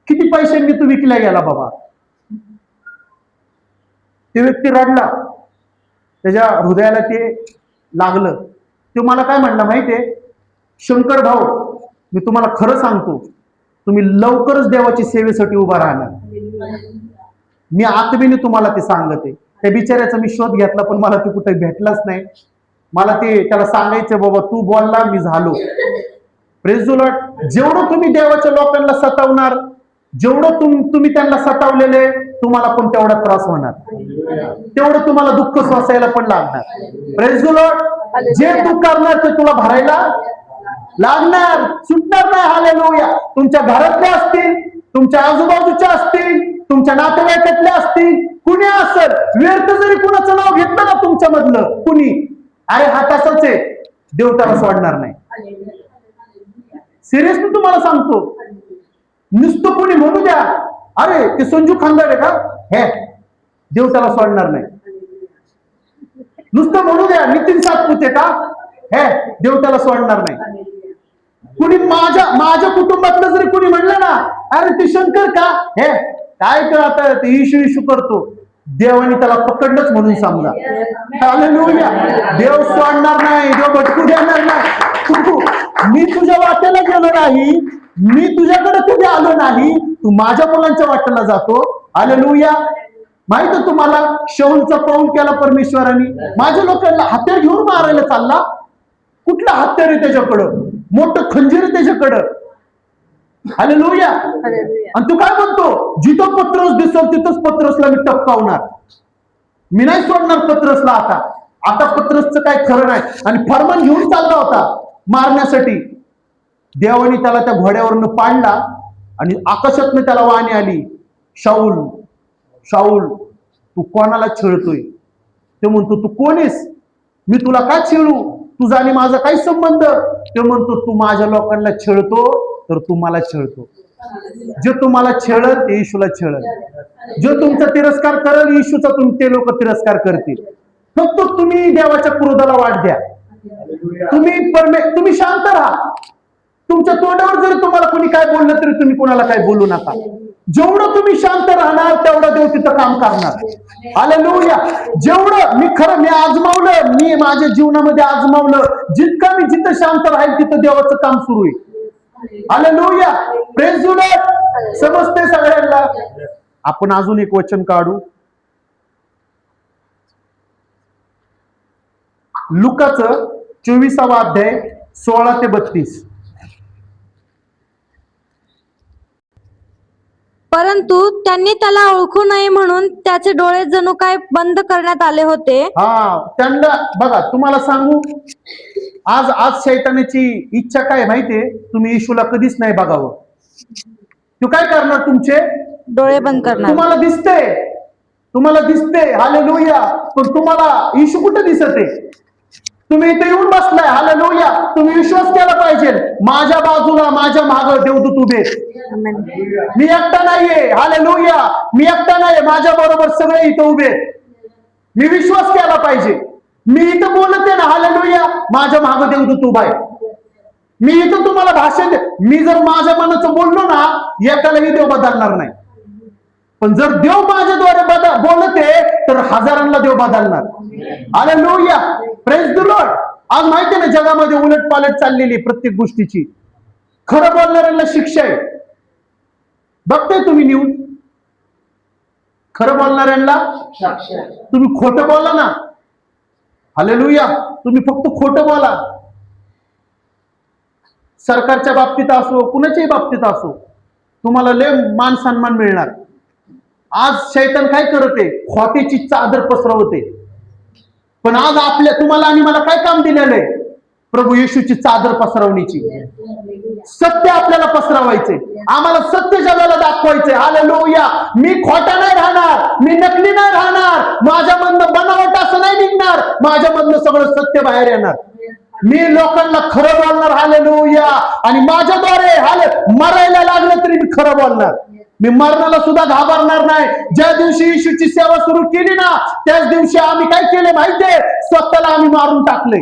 किती पैशांनी तू विकला गेला बाबा. ते व्यक्ती रडला, त्याच्या हृदयाला ते लागलं. तो मला काय म्हणला माहितीये, शंकर भाऊ मी तुम्हाला खरं सांगतो, तुम्ही लवकरच देवाची सेवेसाठी उभा राहणार. मी आत्मीने तुम्हाला ते सांगते. त्या बिचाऱ्याचा मी शोध घेतला पण मला ते कुठे भेटलाच नाही. मला त्याला सांगायचं बाबा तू बोलला मी झालो. Praise the Lord. जेवढं तुम्ही देवाच्या लोकांना सतावणार, जेवढं तुम्ही त्यांना सतावलेले, तुम्हाला पण तेवढा त्रास होणार, तेवढं तुम्हाला दुःख सोसायला पण लागणार. Praise the Lord. जे तू करणार ते तुला भरायला लागणार, सुटणार नाही. हालेलुया. तुमच्या घरातले असतील, तुमच्या आजूबाजूच्या असतील, तुमच्या नातेवाईकातले असतील, कुणी असेल, व्यर्थ जरी कुणाचं नाव घेतलं ना तुमच्या मधलं कुणी, अरे हा तसाच आहे, देव त्याला सोडणार नाही. सिरियसली तुम्हाला सांगतो. नुसतं कोणी म्हणू द्या, अरे ते संजू खानदार आहे का, हे देव त्याला सोडणार नाही. नुसतं म्हणू द्या नितीन सातपुते का, हे देव त्याला सोडणार नाही. कुणी माझ्या कुटुंबातलं जरी कुणी म्हणलं ना, अरे ते शंकर का, हे काय कर आता ते इशू इशू करतो, देवाने त्याला पकडलंच म्हणून समजा. हालेलुया. देव सोडणार नाही, देव भटकू देणार नाही. मी तुझ्या वाट्याला गेलो नाही, मी तुझ्याकडे कधी आलो नाही, तू माझ्या मुलांच्या वाट्याला जातो. हालेलुया. माहित आहे तुम्हाला, शौलचा पाऊल केला परमेश्वराने. माझ्या लोकांना हत्यार घेऊन मारायला चालला. कुठला हत्यार आहे त्याच्याकडं, मोठं खंजीर आहे त्याच्याकडं. हालेलुया. आणि तू काय म्हणतो, जिथं पत्रस दिसल तिथंच पत्रसला मी टपकावणार, मी नाही सोडणार पत्रसला. आता पत्रसचं काय खरं नाही. आणि फरमान घेऊन चालला होता मारण्यासाठी. देवाने त्याला त्या घोड्यावरनं पाडला आणि आकाशातनं त्याला वाणी आली, शाऊल शाऊल तू कोणाला छळतोय. ते म्हणतो तू कोण आहेस, मी तुला काय छेळू, तुझा आणि माझा काय संबंध. ते म्हणतो तू माझ्या लोकांना छळतो तर तू मला छळतो. जे तुम्हाला छेळत ते येशूला छेळत, जो तुमचा तिरस्कार करेल येशूचा ते लोक तिरस्कार करतील. फक्त तुम्ही देवाच्या क्रोधाला वाट द्या. तुम्ही शांत राहा. तुमच्या तोंडावर जरी तुम्हाला कोणी काय बोललं तरी तुम्ही कोणाला काय बोलू नका. जेवढं तुम्ही शांत राहणार तेवढं देव तिथं काम करणार. हालेलुया. जेवढं मी आजमावलं, मी माझ्या जीवनामध्ये आजमावलं, जितकं मी जिथं शांत राहील तिथं देवाचं काम सुरू आहे. हालेलुया. Praise the Lord. समजते सगळ्यांना. आपण अजून एक वचन काढू, लुकाचं 24वा अध्याय 16 ते 32. परंतु त्यांनी त्याला ओळखू नये म्हणून त्याचे डोळे जणू काय बंद करण्यात आले होते. त्यांना बघा, तुम्हाला सांगू, आज शैतानाची इच्छा काय माहितीये, तुम्ही येशूला कधीच नाही बघावं. तू काय करणार, तुमचे डोळे बंद करणार. तुम्हाला दिसते हालेलुया, पण तुम्हाला येशू कुठे दिसते. तुम्ही इथे येऊन बसलाय. हालेलुया. तुम्ही विश्वास केला पाहिजे, माझ्या बाजूला माझ्या मागं देवदूत उभे. मी एकटा नाहीये. हालेलुया. मी एकटा नाहीये, माझ्या बरोबर सगळे इथं उभे. मी विश्वास केला पाहिजे. मी इथं बोलते ना, हालेलुया, माझ्या मागं देवदूत उभा आहे. मी इथं तुम्हाला भाषण मी जर माझ्या मनाचं बोललो ना, एकालाही देव बदलणार नाही. पण जर देव माझ्याद्वारे बोलते तर हजारांना देव बदलणार. हालेलुया. Praise the Lord. आज माहिती आहे ना, जगामध्ये उलटपालट चाललेली प्रत्येक गोष्टीची. खरं बोलणाऱ्यांना शिक्षा आहे. बघताय तुम्ही न्यूज. खरं बोलणाऱ्यांना तुम्ही खोटं बोला ना. हालेलुया. तुम्ही फक्त खोटं बोला. सरकारच्या बाबतीत असो, कुणाच्याही बाबतीत असो, तुम्हाला लय मान सन्मान मिळणार. आज शैतान काय करते, खोट्याची चादर पसरवते. पण आज तुम्हाला आणि मला काय काम दिलेलं आहे, प्रभू येशूची चादर पसरवण्याची. सत्य आपल्याला पसरवायचे, आम्हाला सत्य जगाला दाखवायचे. हालेलुया. मी खोटा नाही राहणार, मी नकली नाही राहणार, माझ्यामधनं बनावट असं नाही निघणार, माझ्यामधनं सगळं सत्य बाहेर येणार. मी लोकांना खरं बोलणार. हालेलुया. आणि माझ्याद्वारे मरायला लागलं तरी मी खरं बोलणार. मी मरणाला सुद्धा घाबरणार नाही. ज्या दिवशी येशूची सेवा सुरू केली ना, त्याच दिवशी आम्ही काय केले माहितीये, स्वतःला आम्ही मारून टाकले.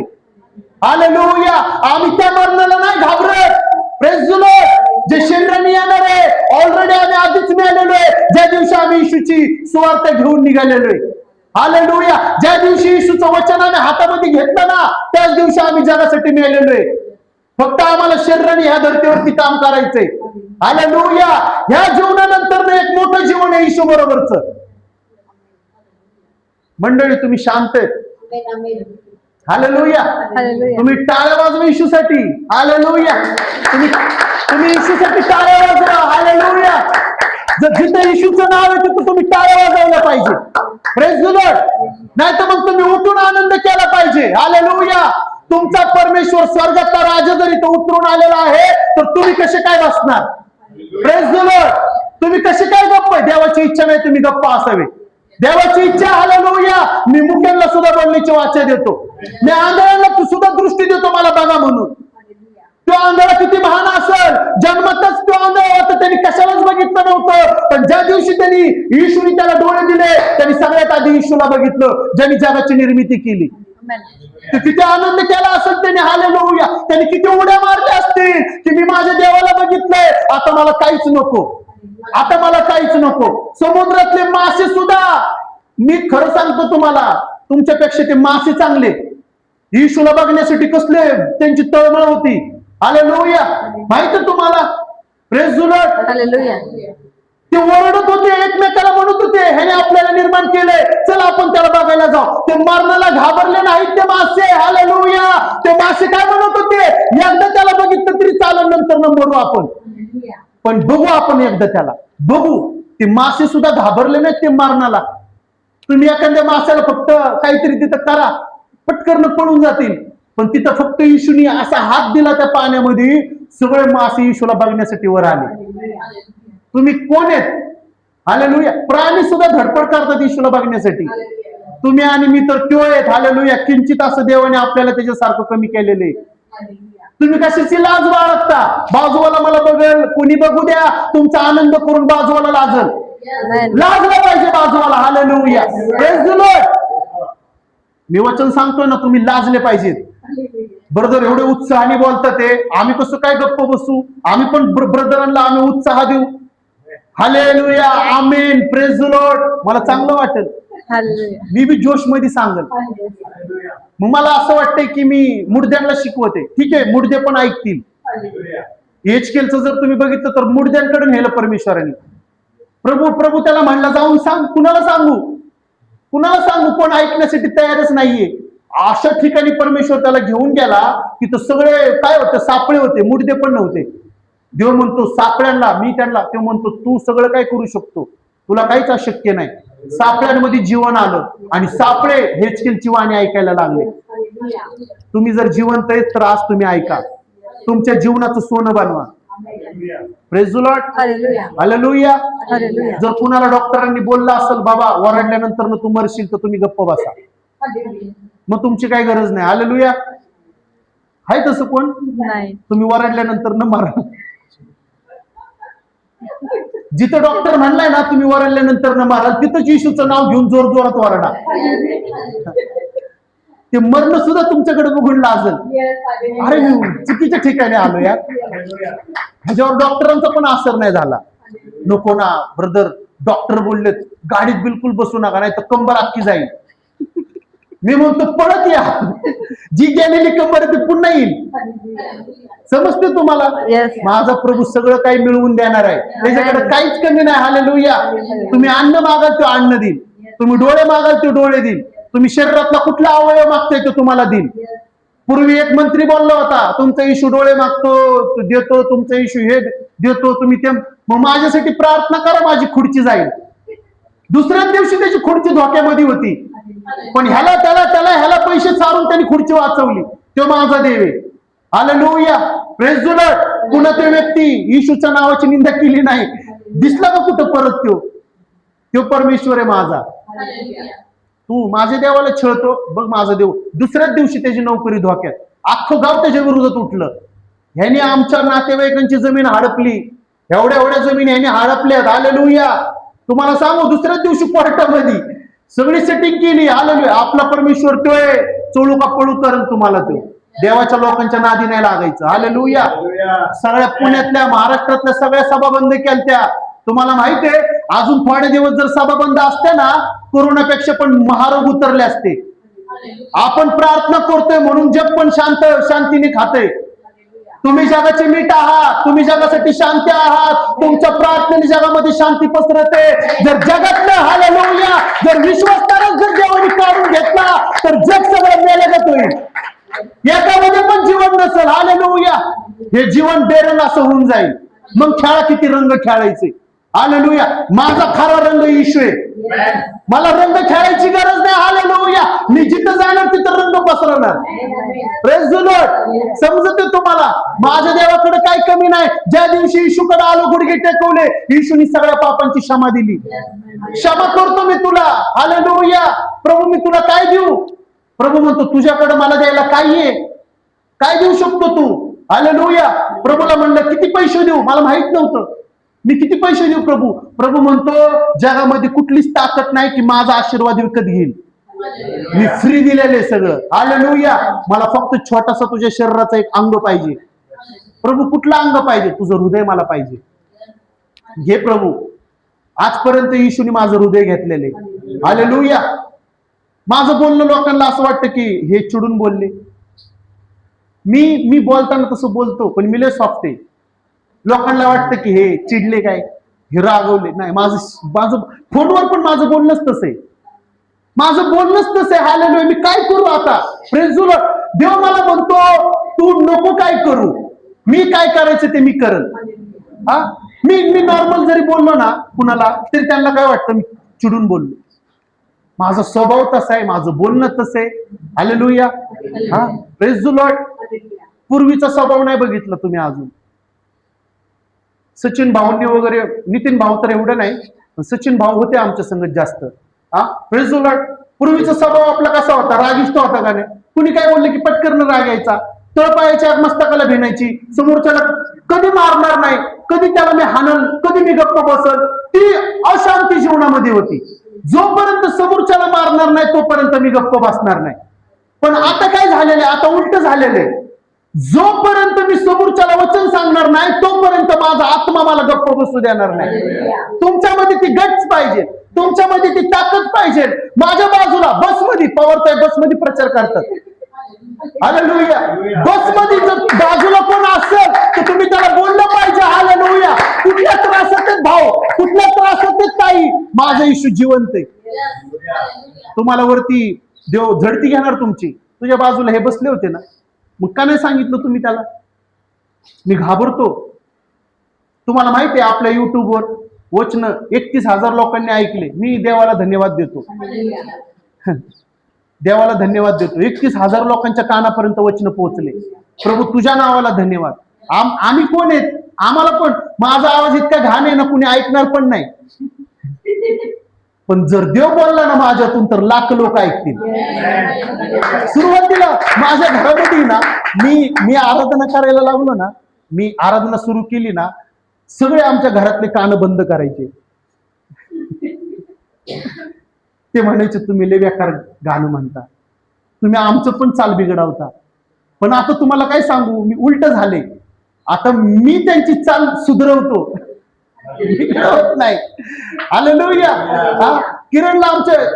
हालेलुया. आम्ही त्या मरणाला नाही घाबरत. Praise the Lord. जे शरीराने येणार आहे, ऑलरेडी आम्ही आधीच मिळालेलो आहे. ज्या दिवशी आम्ही येशूची सुवार्ता घेऊन निघालेलो आहे. हालेलुया. ज्या दिवशी येशूचं वचन आम्ही हातामध्ये घेतलं ना, त्याच दिवशी आम्ही जगासाठी मिळालेलो आहे. फक्त आम्हाला शरीराने ह्या धर्तीवरती काम करायचंय. हालेलुया. ह्या जीवनानंतर एक मोठं जीवन आहे येशू बरोबरच. मंडळी तुम्ही शांत आहेत. हालेलुया. तुम्ही टाळ्या वाजवा येशूसाठी. हालेलुया. तुम्ही येशूसाठी टाळ्या वाजवा. हालेलुया. जिथे येशूचं नाव आहे तिथे तुम्ही टाळ्या पाहिजे. Praise the Lord. नाही तर मग तुम्ही उठून आनंद केला पाहिजे. हालेलुया. तुमचा परमेश्वर स्वर्गातला राजा जर इथं उतरून आलेला आहे तर तुम्ही कसे काय बसणार? Praise the Lord. तुम्ही कसे काय गप्प आहे? देवाची इच्छा नाही तुम्ही गप्प असावे. देवाची इच्छा. हालेलुया. मी मुक्यांना सुद्धा बोलण्याची वाचा देतो. मी आंधळ्यांना सुद्धा दृष्टी देतो मला बघा म्हणून. तो आंधळा किती महान असेल, जन्मतच तो आंधळा होता, त्यांनी कशालाच बघितलं नव्हतं, पण ज्या दिवशी त्यांनी येशूने त्याला डोळे दिले त्यांनी सगळ्यात आधी येशूला बघितलं ज्यांनी जगाची निर्मिती केली. ते किती आनंद केला असेल त्यांनी. हालेलुया. त्यांनी किती उड्या मारल्या असतील की मी माझ्या देवाला बघितलंय, आता मला काहीच नको, आता मला काहीच नको. समुद्रातले मासे सुद्धा, मी खरं सांगतो तुम्हाला, तुमच्यापेक्षा ते मासे चांगले. येशूला बघण्यासाठी कसले त्यांची तळमळ होती. हालेलुया. माहिती तुम्हाला? Praise the lord. हालेलुया. ते ओरडत होते, एकमेकाला म्हणत होते ह्याने आपल्याला निर्माण केलंय, चल आपण त्याला बघायला जाऊ. ते मरणाला घाबरले नाहीत ते मासे. हालेलुया. ते मासे काय म्हणत होते? एकदा त्याला बघितलं तरी चालेल, नंतर न मरू आपण, पण बघू आपण एकदा त्याला, बघू. ते मासे सुद्धा घाबरले नाहीत ते मरणाला. तुम्ही एखाद्या माशाला फक्त काहीतरी तिथं करा, पटकन पळून जातील, पण तिथं फक्त येशूनी असा हात दिला त्या पाण्यामध्ये, सगळे मासे येशूला बघण्यासाठी वर आले. तुम्ही कोण आहेत? हालेलुया. प्राणी सुद्धा धडपड करतात येशूला बघण्यासाठी. तुम्ही आणि मी तर त्यो आहेत. हालेलुया. किंचित असं देवाने आपल्याला त्याच्यासारखं कमी केलेले. तुम्ही कशाची लाज बाळगता? बाजूवाला मला बघेल, कोणी बघू द्या, तुमचा आनंद करून बाजूवाला लाजल. लाजला पाहिजे बाजूवाला. हालेलुया. Praise the lord. मी वचन सांगतोय ना, तुम्ही लाजले पाहिजेत. ब्रदर एवढे उत्साहाने बोलतात ते, आम्ही कसं काय गप्प बसू? आम्ही पण ब्रदरांना आम्ही उत्साह देऊ. Hallelujah. Amen. Praise the Lord. मला चांगलं वाटेल, मी बी जोश मध्ये सांगल. मग मला असं वाटतंय की मी मुडद्यांना शिकवते. ठीक आहे, मुडदे पण ऐकतील. एचकेलचं जर तुम्ही बघितलं तर मुडद्यांकडे नेलं परमेश्वराने. प्रभू प्रभू त्याला म्हणला जाऊन सांग. कुणाला सांगू? कुणाला सांगू? कोण ऐकण्यासाठी तयारच नाहीये. अशा ठिकाणी परमेश्वर त्याला घेऊन गेला, तिथं सगळे काय होतं? सापळे होते, मुडदे पण नव्हते. देव म्हणतो सापळ्यांना, मी त्यांना, ते म्हणतो तू सगळं काय करू शकतो, तुला काहीच अशक्य नाही. सापळ्यांमध्ये जीवन आलं आणि सापळे हेचकेलची वाणी ऐकायला लागले. तुम्ही जर जिवंत आहेत तर आज तुम्ही ऐका, तुमच्या जीवनाचं सोनं बनवा. Praise the lord. हालेलुया. जर कुणाला डॉक्टरांनी बोललं असेल बाबा ओरडल्यानंतर तू मरशील, तर तुम्ही गप्प बसा, मग तुमची काही गरज नाही. हालेलुया. आहे तसं कोण? तुम्ही ओरडल्यानंतर न मारा. जिथं डॉक्टर म्हणलाय ना तुम्ही ओरडल्यानंतर न माराल, तिथंच येशूचं नाव घेऊन जोर जोरात ओरडा. ते मरण सुद्धा तुमच्याकडे बघून लाजल. अरे मी चुकीच्या ठिकाणी आलो यार. ह्याच्यावर डॉक्टरांचा पण असर नाही झाला. नको ना ब्रदर, डॉक्टर बोललेत गाडीत बिलकुल बसू नका, नाही तर कंबर अख्खी जाईल. मी म्हणतो पळत या, जी गेलेली कंबर ती पुन्हा येईल. समजते तुम्हाला? माझा प्रभू सगळं काही मिळवून देणार आहे, त्याच्याकडे काहीच कमी नाही. हालेलुया. तुम्ही अन्न मागाल तो अन्न देईल, तुम्ही डोळे मागाल तो डोळे देईल, तुम्ही शरीरातला कुठला अवयव मागताय तो तुम्हाला देईल. पूर्वी एक मंत्री बोलला होता, तुमचा इशू डोळे मागतो देतो, तुमचा इशू हे देतो, तुम्ही ते. मग माझ्यासाठी प्रार्थना करा, माझी खुर्ची जाईल. दुसऱ्याच दिवशी त्याची खुर्ची धोक्यामध्ये होती, पण ह्याला ह्याला पैसे चारून त्यांनी खुर्ची वाचवली. तो माझा देव आहे. हालेलुया. Praise the Lord. पुन्हा तो व्यक्ती येशूच्या नावाची निंदा केली नाही. दिसला का कुठं परत? तो परमेश्वर आहे माझा. तू माझ्या देवाला छळतो, बघ माझा देव. दुसऱ्याच दिवशी त्याची नोकरी धोक्यात. अख्खं गाव त्याच्या विरोधात उठलं. ह्याने आमच्या नातेवाईकांची जमीन हडपली, एवढ्या एवढ्या जमीन ह्याने हडपल्यात. हालेलुया. तुम्हाला सांगू, दुसऱ्याच दिवशी कोर्टामध्ये सगळी सेटिंग केली. हालेलुया. आपला परमेश्वर तोय, चोळू का पळू करण तुम्हाला. तो देवाच्या लोकांच्या नादी नाही लागायचं. हालेलुया. सगळ्या पुण्यातल्या महाराष्ट्रातल्या सगळ्या सभा बंद केल्या. तुम्हाला माहिती आहे, अजून थोडे दिवस जर सभा बंद असते ना, कोरोनापेक्षा पण महारोग उतरले असते. आपण प्रार्थना करतोय म्हणून जग पण शांतीने खातोय. तुम्ही जगाचे मीठ आहात, तुम्ही जगासाठी शांती आहात. तुमच्या प्रार्थनेने जगामध्ये शांती पसरते. जर जगातलं हालेलुया, जर विश्वासदारच जर देवाने काढून घेतला तर जग सगळं मेलगत होईल. एकामध्ये पण जीवन नसेल. हालेलुया. हे जीवन बेरंग असं होऊन जाईल. मग खेळा किती रंग खेळायचे. हालेलुया. माझा खरा रंग येशू आहे. मला रंग खेळायची गरज नाही. हालेलुया. मी जिथं जाणार तिथं रंग पसरवणार. Praise the Lord. समजते तुम्हाला? माझ्या देवाकडे काही कमी नाही. ज्या दिवशी येशूकडे आलो, गुडघे टेकवले, येशूनी सगळ्या पापांची क्षमा दिली. क्षमा करतो मी तुला. हालेलुया. प्रभू मी तुला काय देऊ? प्रभू म्हणतो तुझ्याकडे मला द्यायला काय आहे? काय देऊ शकतो तू? हालेलुया. प्रभूला म्हणलं किती पैसे देऊ? मला माहित नव्हतं. मी किती पैसे देऊ प्रभू? प्रभू म्हणतो जगामध्ये कुठलीच ताकद नाही की माझा आशीर्वाद विकत घेईल. मी फ्री दिलेले सगळं. हालेलुया. मला फक्त छोटासा तुझ्या शरीराचा एक अंग पाहिजे. प्रभू कुठला अंग पाहिजे? तुझं हृदय मला पाहिजे. घे प्रभू. आजपर्यंत येशूने माझं हृदय घेतलेले. हालेलुया. माझं बोलणं लोकांना असं वाटतं की हे चिडून बोलले. मी बोलताना तसं बोलतो पण मी लय सॉफ्ट आहे. लोकांना वाटतं की हे चिडले काय, हे रागवले. नाही, माझं फोनवर पण माझं बोलणंच तसं आहे. माझं बोलणंच तसं आहे. हालेलुया. मी काय करू आता? Praise the Lord. देव मला म्हणतो तू नको काय करू, मी काय करायचं ते मी करल. हा, मी नॉर्मल जरी बोललो ना कुणाला तरी त्यांना काय वाटतं मी चिडून बोललो. माझा स्वभाव तसा आहे, माझं बोलणं तसं आहे. हालेलुया. हा, प्रेज द लॉर्ड. पूर्वीचा स्वभाव नाही बघितला तुम्ही अजून. सचिन भाऊंनी वगैरे, नितीन भाऊ तर एवढं नाही, पण सचिन भाऊ होते आमच्या संगत जास्त. हा, प्रेज द लॉर्ड. पूर्वीचा स्वभाव आपला कसा होता? रागिष्ट होता का नाही? कुणी काय बोललं की पटकन राग यायचा, तळपायाच्या मस्तकाला भिनायची, समोरच्याला कधी मारणार नाही, कधी त्याला मी हाणल, कधी मी गप्प बसल. ती अशांती जीवनामध्ये होती. जोपर्यंत समोरच्याला मारणार नाही तोपर्यंत मी गप्प बसणार नाही. पण आता काय झालेलं आहे? आता उलट झालेलं आहे. जोपर्यंत मी समोरच्याला वचन सांगणार नाही तोपर्यंत माझा आत्मा मला गप्प बसू देणार नाही. तुमच्यामध्ये ती गट्स पाहिजे, तुमच्यामध्ये ती ताकद पाहिजे. माझ्या बाजूला बसमध्ये पवारताई बसमध्ये प्रचार करतात. हालेलुया. बसमध्ये जर बाजूला कोण असेल तर तुम्ही त्याला बोललं पाहिजे. हालेलुया. कुठल्या त्रासात आहेत भाऊ, कुठल्या त्रासात आहेत ताई, माझा येशू जिवंत आहे. तुम्हाला वरती देव झडती घेणार तुमची. तुझ्या बाजूला हे बसले होते ना, मग का नाही सांगितलं तुम्ही त्याला? मी घाबरतो. तुम्हाला माहिती आहे आपल्या युट्यूबवर वचन 31,000 लोकांनी ऐकले. मी देवाला धन्यवाद देतो. देवाला धन्यवाद देतो. 31,000 लोकांच्या कानापर्यंत वचन पोहोचले. प्रभू तुझ्या नावाला धन्यवाद. आम्ही कोण आहेत? आम्हाला पण माझा आवाज इतका घाण आहे ना कुणी ऐकणार पण नाही. पण जर देव बोलला ना माझ्यातून तर लाख लोक ऐकतील. सुरुवातीला माझ्या घरामध्ये ना मी आराधना करायला लागलो ना, मी आराधना सुरू केली ना, सगळे आमच्या घरातले कान बंद करायचे. ते म्हणायचे तुम्ही लय बेकार गाणं म्हणता, तुम्ही आमचं पण चाल बिघडवता. पण आता तुम्हाला काय सांगू, मी उलट झाले. आता मी त्यांची चाल सुधरवतो, बिघडवत नाही. हालेलुया. हा, किरणला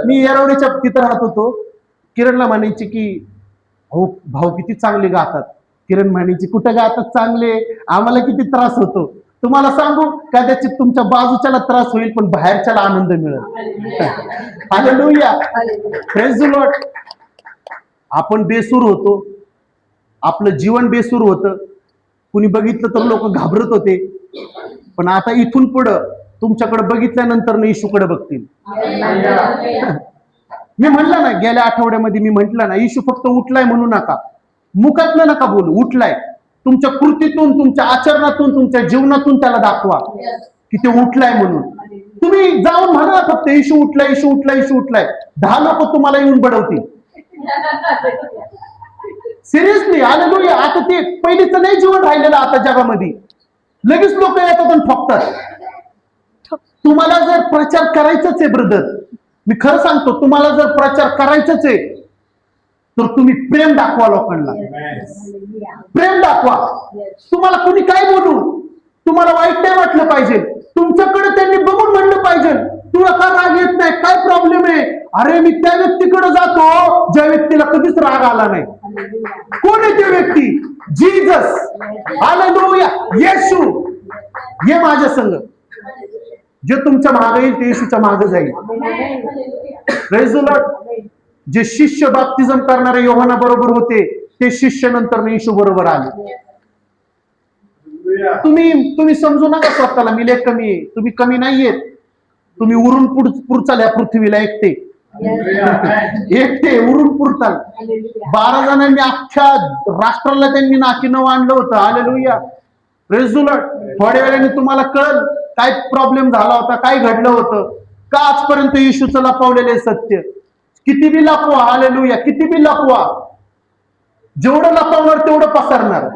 मी येरवड्याच्या तिथं राहत होतो. किरणला म्हणायची की हो भाऊ किती चांगले गातात. किरण म्हणायची कुठं गातात चांगले, आम्हाला किती त्रास होतो. तुम्हाला सांगू कदाचित तुमच्या बाजूच्याला त्रास होईल पण बाहेरच्याला आनंद मिळेल. हालेलुया. Praise the Lord. आपण बेसूर होतो, आपलं जीवन बेसूर होतं. कुणी बघितलं तर लोक घाबरत होते. पण आता इथून पुढं तुमच्याकडे बघितल्यानंतर येशूकडे बघतील. मी म्हणलं ना गेल्या आठवड्यामध्ये, मी म्हंटल ना येशू फक्त उठलाय म्हणू नका, मुखातनं नका बोलू. उठलाय. तुमच्या कृतीतून, तुमच्या आचरणातून, तुमच्या जीवनातून त्याला दाखवा की ते उठलाय म्हणून. तुम्ही जाऊन म्हणा फक्त येशू उठलाय, येशू उठलाय, येशू उठलाय. 10 लोक तुम्हाला येऊन बडवतील. सिरियसली. हालेलुया. आता ते पहिलीच नाही जीवन राहिलेलं आता जगामध्ये. लगेच लोक येतात आणि ठोकतात. तुम्हाला जर प्रचार करायचाच आहे ब्रदर, मी खरं सांगतो, तुम्हाला जर प्रचार करायचाच आहे तर तुम्ही प्रेम दाखवा लोकांना. प्रेम दाखवा. तुम्हाला कुणी काय बोलू, तुम्हाला वाईट नाही वाटलं पाहिजे. तुमच्याकडे त्यांनी बघून म्हणलं पाहिजे तुला का राग येत नाही, काय प्रॉब्लेम आहे. अरे मी त्या व्यक्तीकडे जातो ज्या व्यक्तीला कधीच राग आला नाही. कोण आहे ती व्यक्ती? जीसस. हालेलुया. येशू. ये माझ्या संग. जे तुमच्या मागे येईल ते येशूच्या मागे जाईल. Praise the Lord. जे शिष्य बाप्तिझम करणारे योहाना बरोबर होते ते शिष्य नंतर येशू बरोबर आले. तुम्ही समजू नका स्वतःला मी लय कमी आहे. तुम्ही कमी नाहीयेत. तुम्ही उरून पुढचाल या पृथ्वीला एकटे. एकटे उरून पुरताल. 12 जणांनी अख्ख्या राष्ट्राला त्यांनी नाकीनव आणलं होतं. Hallelujah, praise the Lord. थोड्या वेळाने तुम्हाला कळलं काय प्रॉब्लेम झाला होता, काय घडलं होतं, का आजपर्यंत येशूचं लपवलेलं सत्य. किती बी लपवा, हालेलुया, किती बी लपवा, जेवढं लपवणार तेवढं पसरणार.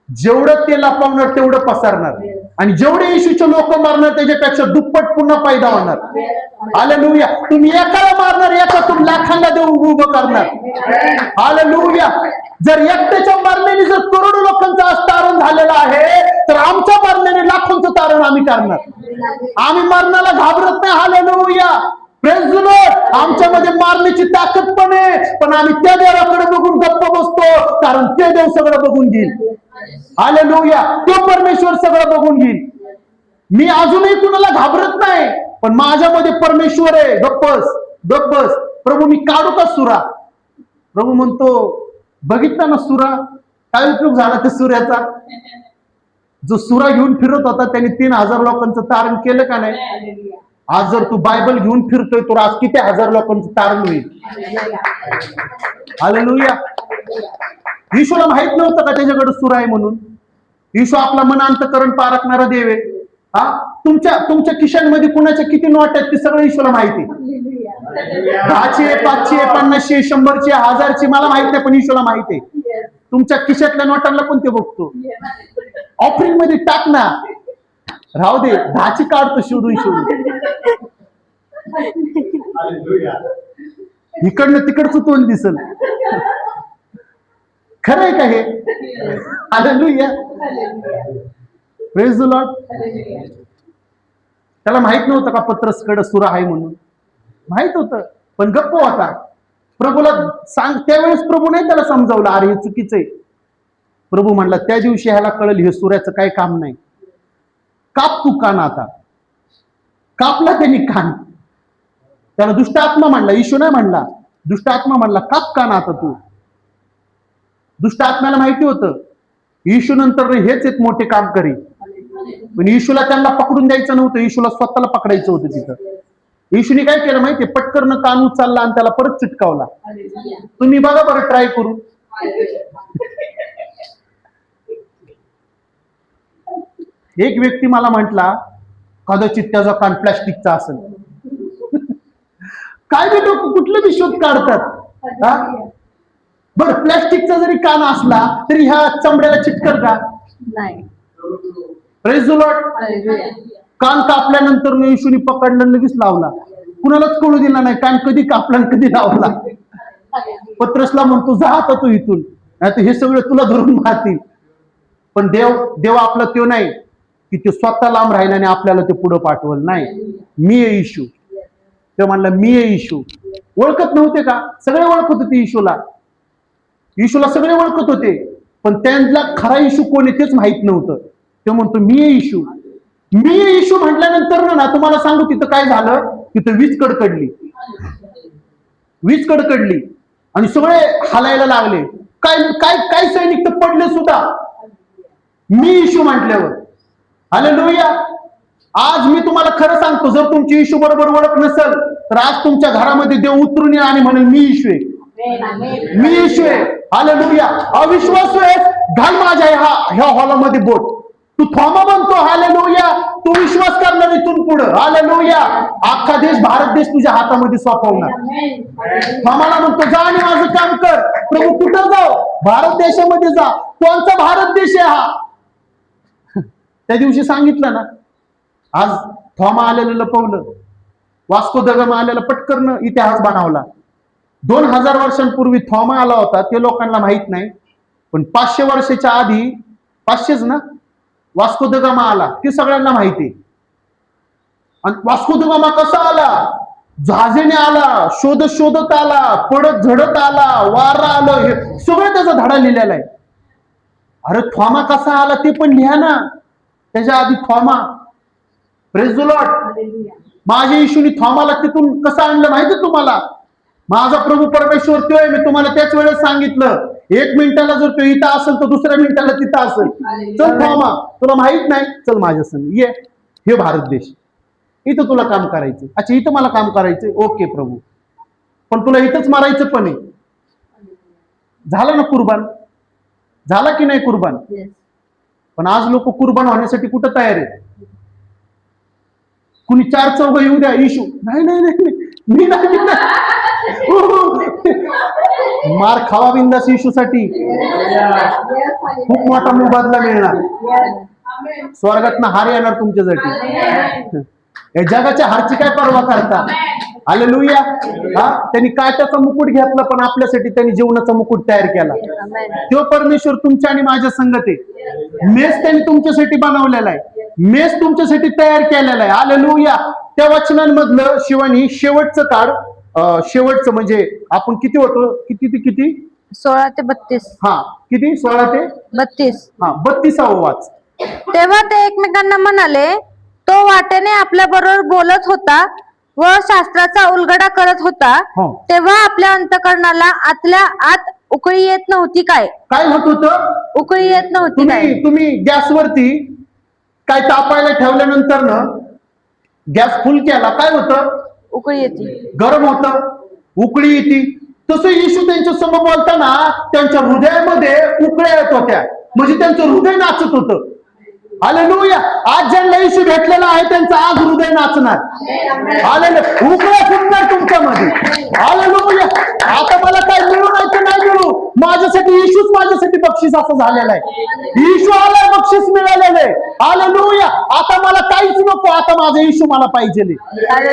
जेवढं ते लपवणार तेवढं पसरणार. आणि जेवढे येशूचे लोक मारणार त्याच्यापेक्षा दुप्पट पुन्हा पैदा होणार. हालेलुया. तुम्ही एकाला मारणार, एकातून लाखांना देऊ उभं करणार. हालेलुया. जर एकट्याच्या मारण्याने जर करोडो लोकांचं आज तारण झालेलं आहे, तर आमच्या मारण्याने लाखोंचं तारण आम्ही करणार. आम्ही मरणाला घाबरत नाही. Hallelujah, praise the Lord. आमच्यामध्ये मारण्याची ताकद पण आहे, पण आम्ही त्या देवाकडे बघून गप्प बसतो, कारण ते देव सगळं बघून घेईल. हालेलुया. तो परमेश्वर सगळं बघून घेईल. मी अजूनही कुणाला घाबरत नाही, पण माझ्यामध्ये परमेश्वर आहे. गप्पस गप्पस. प्रभू मी काढू का सुरा? प्रभू म्हणतो बघितला ना सुरा, काय उपयोग झाला त्या सुऱ्याचा? जो सुरा घेऊन फिरत होता त्याने 3000 लोकांचं तारण केलं का नाही? आज जर तू बायबल घेऊन फिरतोय तर आज किती हजार लोकांचं तारण होईल. हालेलुया. येशूला माहित नव्हतं का त्याच्याकडे सुरा आहे म्हणून? येशू आपला मन अंतकरण पारखणारा देव आहे. तुमच्या खिशांमध्ये कुणाच्या किती नोट आहेत ते सगळं येशूला माहिती. 10ची, 5ची, 50ची, 100ची, 1000ची मला माहित नाही, पण येशूला माहिती आहे. तुमच्या खिशातल्या नोटांना पण ते बघतो. ऑफरिंग मध्ये टाक ना, राहू दे, 10ची काढतो शोधून शोधून. इकडनं तिकडचं तोंड दिसल. खरं आहे का हे? Hallelujah, praise the Lord. त्याला माहित नव्हतं का पत्रसकडे सुरा आहे म्हणून? माहित होतं, पण गप्प होता. प्रभूला त्यावेळेस प्रभू नाही त्याला समजावलं, अरे हे चुकीचं आहे. प्रभू म्हणला त्या दिवशी ह्याला कळलं हे सूर्याचं काही काम नाही. काप तू कान आता. कापला त्यांनी कान. त्याला दुष्ट आत्मा म्हणला, येशू नाही म्हणला, दुष्ट आत्मा म्हणला काप कान आता तू. दुष्ट आत्म्याला माहिती होतं येशू नंतर हेच एक मोठे काम करी, पण येशूला त्यांना पकडून द्यायचं नव्हतं, येशूला स्वतःला पकडायचं होतं तिथं. येशूने काय केलं माहितीये? पटकन कान उचलला आणि त्याला परत चिटकावला. तुम्ही बघा बरं ट्राय करून. एक व्यक्ती मला म्हटला कदाचित त्याचा कान प्लॅस्टिकचा असेल. काय बी लोक कुठले बी शोध काढतात. बरं, प्लॅस्टिकचा जरी कान असला तरी ह्या चमड्याला चिटकर का? नाही. Praise the Lord. कान कापल्यानंतर येशूने पकडलं, लगेच लावला. कुणालाच कळू दिला नाही कान कधी कापला आणि कधी लावला. पत्रसला म्हणतो जा आता तू इथून, नाही हे सगळं तुला धरून मारतील. पण देव आपला तो नाही की ते स्वतः लांब राहिला आणि आपल्याला ते पुढे पाठवलं. नाही, मी आहे येशू. ते म्हणला मी आहे येशू. ओळखत नव्हते का? सगळे ओळखत होते येशूला. येशूला सगळे ओळखत होते, पण त्यांना खरा येशू कोण आहे तेच माहित नव्हतं. ते म्हणतो मी आहे येशू. मी येशू म्हटल्यानंतर ना तुम्हाला सांगू तिथं काय झालं? तिथं वीज कडकडली. वीज कडकडली आणि सगळे हालायला लागले. काय काय काय सैनिक तर पडले सुद्धा मी येशू म्हटल्यावर. हालेलुया. आज मी तुम्हाला खरं सांगतो, जर तुमची येशू बरोबर ओळख नसेल तर आज तुमच्या घरामध्ये देव उतरून येईल आणि म्हणेल मी येशू आहे, मी येशू आहे. हालेलुया. अविश्वास आहे, घाल माझ्या ह्या हॉलमध्ये बोट. तू थॉमा बनतो. हालेलुया. तू विश्वास करणार इथून पुढं. हालेलुया. अख्खा देश, भारत देश तुझ्या हातामध्ये सोपवणार. थॉमाला म्हणतो जा आणि माझं काम कर. प्रभू कुठं जाऊ? भारत देशामध्ये जा. कोणचा भारत देश आहे हा? त्या दिवशी सांगितलं ना. आज थॉमा आलेलं लपवलं, वास्को द गामा आलेला पटकन इतिहास बनवला. 2000 वर्षांपूर्वी थॉमा आला होता ते लोकांना माहित नाही, पण 500 वर्षाच्या आधी 500च ना वास्को द गामा आला ते सगळ्यांना माहिती. आणि वास्को द गामा कसा आला? जहाजेने आला, शोधत शोधत आला, पडत झडत आला, वारा आलं, हे सगळं त्याचा धडा लिहिलेला आहे. अरे थॉमा कसा आला ते पण लिहा ना. त्याच्या आधी थॉमा. Praise the Lord. माझ्या येशूने थॉमाला तिथून कसं आणलं माहिती तुम्हाला? माझा प्रभू परमेश्वर तो आहे. मी तुम्हाला त्याच वेळेस सांगितलं 1 मिनिटाला जर तो इथं असेल तर दुसऱ्या मिनिटाला तिथं असेल. चल थॉमा, तुला माहित नाही, चल माझ्या संग ये. हे भारत देश, इथं तुला काम करायचं. अच्छा, इथं मला काम करायचं, ओके प्रभू, पण तुला इथंच मारायचं पण आहे. झालं ना कुर्बान? झाला की नाही कुर्बान? पण आज लोक कुर्बान होण्यासाठी कुठं तयार आहेत? कुणी 4 चौघ येऊ द्या, इशू नाही नाही नाही, मी नाही. मार खावा बिंदास इशूसाठी, खूप मोठा मुबादला मिळणार. स्वर्गातनं हार येणार तुमच्यासाठी. या जगाच्या हारची काय पर्वा करता? हालेलुया. त्यांनी काय त्याचा मुकुट घेतला, पण आपल्यासाठी त्यांनी जीवनाचा मुकुट तयार केला. तो परमेश्वर तुमच्या आणि माझ्या संगत आहे. मेस त्यांनी तुमच्यासाठी बनवलेला आहे, मेस तुमच्यासाठी तयार केलेला आहे. हालेलुया. त्या वचनांमधलं शिवानी शेवटचं काढ. शेवटचं म्हणजे आपण किती होतो, किती ते किती? 16 ते 32. हा, किती? 16 ते 32. हा, 32वा वाच. तेव्हा ते एकमेकांना म्हणाले, तो वाटेने आपल्या बरोबर बोलत होता व शास्त्राचा उलगडा करत होता, हो. तेव्हा आपल्या अंतकरणाला आतल्या आत उकळी येत नव्हती काय? काय होत होतं? उकळी येत नव्हती काय? तुम्ही गॅसवरती काय तापायला ठेवल्यानंतर ना गॅस फुल केला, काय होतं? उकळी येते, गरम होतं, उकळी येते. तसं येशू त्यांच्या समोर बोलताना त्यांच्या हृदयामध्ये उकळ्या येत होत्या, म्हणजे त्यांचं हृदय नाचत होतं. हालेलुया. आज ज्यांना येशू भेटलेला आहे त्यांचं आज हृदय नाचणार. हालेलुया. उकळ्या फुटणार तुमच्यामध्ये. हालेलुया. आता मला काय मिळू नाही तर नाही मिळू, माझ्यासाठी येशूच माझ्यासाठी बक्षीस असं झालेलं आहे. येशू आलाय, बक्षीस मिळालेलं आहे. हालेलुया. आता मला काहीच नको, आता माझा येशू मला पाहिजे.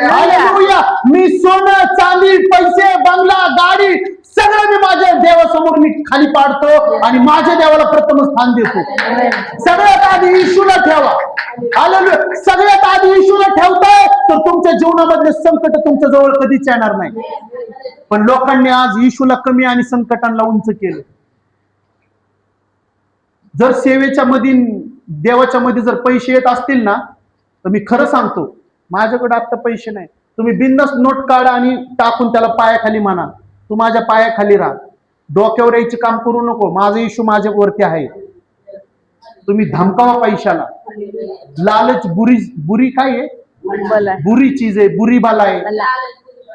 हालेलुया. मी सोनं चांदी पैसे बंगला गाडी सगळं मी माझ्या देवासमोर मी खाली पाडतो आणि माझ्या देवाला प्रथम स्थान देतो. सगळ्यात आधी येशूला ठेवा. हालेलुया. सगळ्यात आधी येशूला ठेवताय तर तुमच्या जीवनामधले संकट तुमच्या जवळ कधीच येणार नाही. पण लोकांनी आज येशूला कमी आणि संकटांना उंच केलं. जर सेवेच्या मध्ये देवाच्या मध्ये जर पैसे येत असतील ना, तर मी खरं सांगतो, माझ्याकडे आता पैसे नाही, तुम्ही बिंदास नोट काढा आणि टाकून त्याला पायाखाली म्हणा, तू माझ्या पायाखाली राहा, डोक्यावर यायचे काम करू नको, माझा येशू माझ्या वरती आहे. तुम्ही धमकावा पैशाला. लालच बुरी काय आहे? बुरी चीज आहे, बुरी बाला आहे,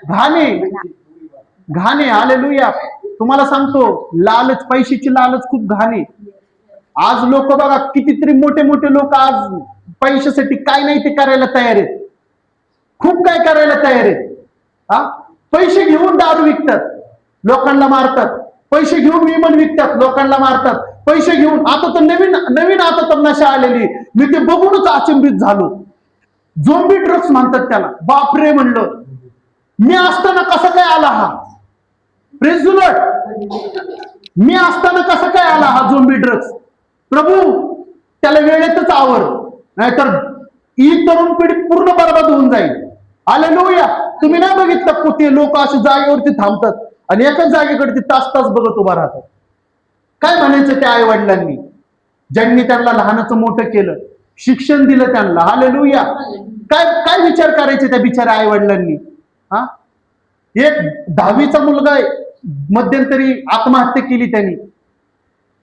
घाणे. हालेलुया. तुम्हाला सांगतो, लालच, पैशाची लालच खूप घाणे. आज लोक बघा, कितीतरी मोठे मोठे लोक आज पैशासाठी काय नाही ते करायला तयार आहेत, खूप काय करायला तयार आहेत. पैसे घेऊन दारू विकतात, लोकांना मारतात. पैसे घेऊन विमान विकतात, लोकांना मारतात. पैसे घेऊन आता तर नवीन आता तर नशा आलेली, मी ते बघूनच अचंबित झालो. झोंबी ड्रग्स म्हणतात त्याला. बापरे म्हणलं, मी असताना कसा काय आला हा? Praise the lord. मी असताना कसा काय आला हा झोंबी ड्रग्स? प्रभू त्याला वेळेतच आवर, नाहीतर ही तरुण पिढी पूर्ण बरबाद होऊन जाईल. हालेलुया. तुम्ही नाही बघितलं कुठे लोक असे जागेवरती थांबतात आणि एकाच जागेकडे ते तास तास बघत उभा राहतात. काय म्हणायचं त्या आई वडिलांनी, ज्यांनी त्यांना लहानाचं मोठं केलं, शिक्षण दिलं त्यांना. हालेलुया. काय विचार करायचे त्या बिचाऱ्या आई वडिलांनी? एक 10वीचा मुलगा मध्यंतरी आत्महत्या केली त्यांनी.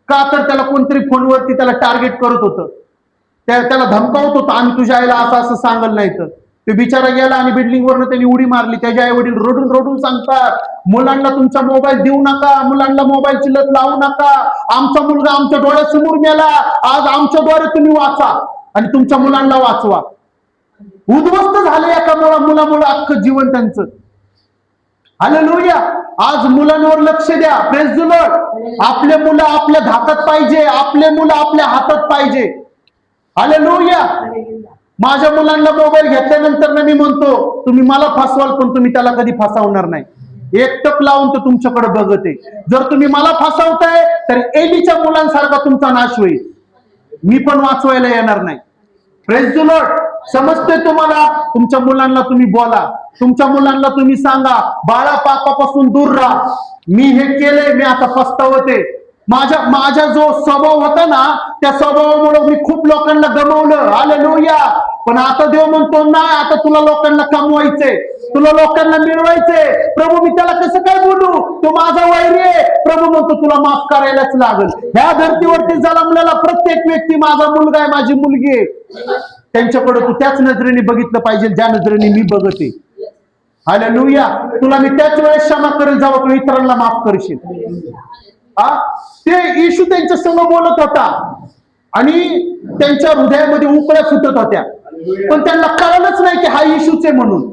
का तर त्याला कोणतरी फोनवरती त्याला टार्गेट करत होतं, त्याला धमकावत होतं, आम्ही तुझ्या आईला असं असं सांगल नाही तर. ते बिचारा गेला आणि बिल्डिंग वरनं त्यांनी उडी मारली. त्याच्या आई वडील रडून रडून सांगतात, मुलांना तुमचा मोबाईल देऊ नका, मुलांना मोबाईलची लत लावू नका, आमचा मुलगा आमच्या डोळ्यासमोर मेला, आज आमच्याद्वारे तुम्ही वाचा आणि तुमच्या मुलांना वाचवा. उद्ध्वस्त झाले एका मुलामुळे अख्खं जीवन त्यांचं. हालेलुया. आज मुलांवर लक्ष द्या. Praise the Lord. आपले मुलं आपल्या धाकात पाहिजे, आपले मुलं आपल्या हातात पाहिजे. हालेलुया. माझ्या मुलांना मोबाईल घेतल्यानंतर मी म्हणतो, तुम्ही मला फसवाल पण तुम्ही त्याला कधी फसवणार नाही. एक टक लावून तो तुमच्याकडे बघत आहे. जर तुम्ही मला फसवताय तर एलीच्या मुलांसारखा तुमचा नाश होईल. मी पण वाचवायला येणार नाही. Praise the Lord. समजते तुम्हाला? तुमच्या मुलांना तुम्ही बोला, तुमच्या मुलांना तुम्ही सांगा, बाळा पापापासून दूर राहा. मी हे केलंय, मी आता पस्तावते. माझा जो स्वभाव होता ना, त्या स्वभावामुळे मी खूप लोकांना गमावलं. हालेलुया. पण आता देव म्हणतो नाही, आता तुला लोकांना कमवायचंय, तुला लोकांना मिळवायचंय. प्रभू मी त्याला कसं काय बोलू, तो माझा वैरी आहे. प्रभू म्हणतो तुला माफ करायलाच लागल. ह्या धर्तीवरती जन्मलेला प्रत्येक व्यक्ती माझा मुलगा आहे, माझी मुलगी आहे. त्यांच्याकडे तू त्याच नजरेने बघितलं पाहिजे ज्या नजरेने मी बघते. हालेलुया. तुला मी त्याच वेळेस क्षमा करेल जेव्हा तू इतरांना माफ करशील. ते येशू त्यांच्या संग बोलत होता आणि त्यांच्या हृदयामध्ये उकळ्या फुटत होत्या, पण त्यांना कळलंच नाही की हा येशूच आहे म्हणून.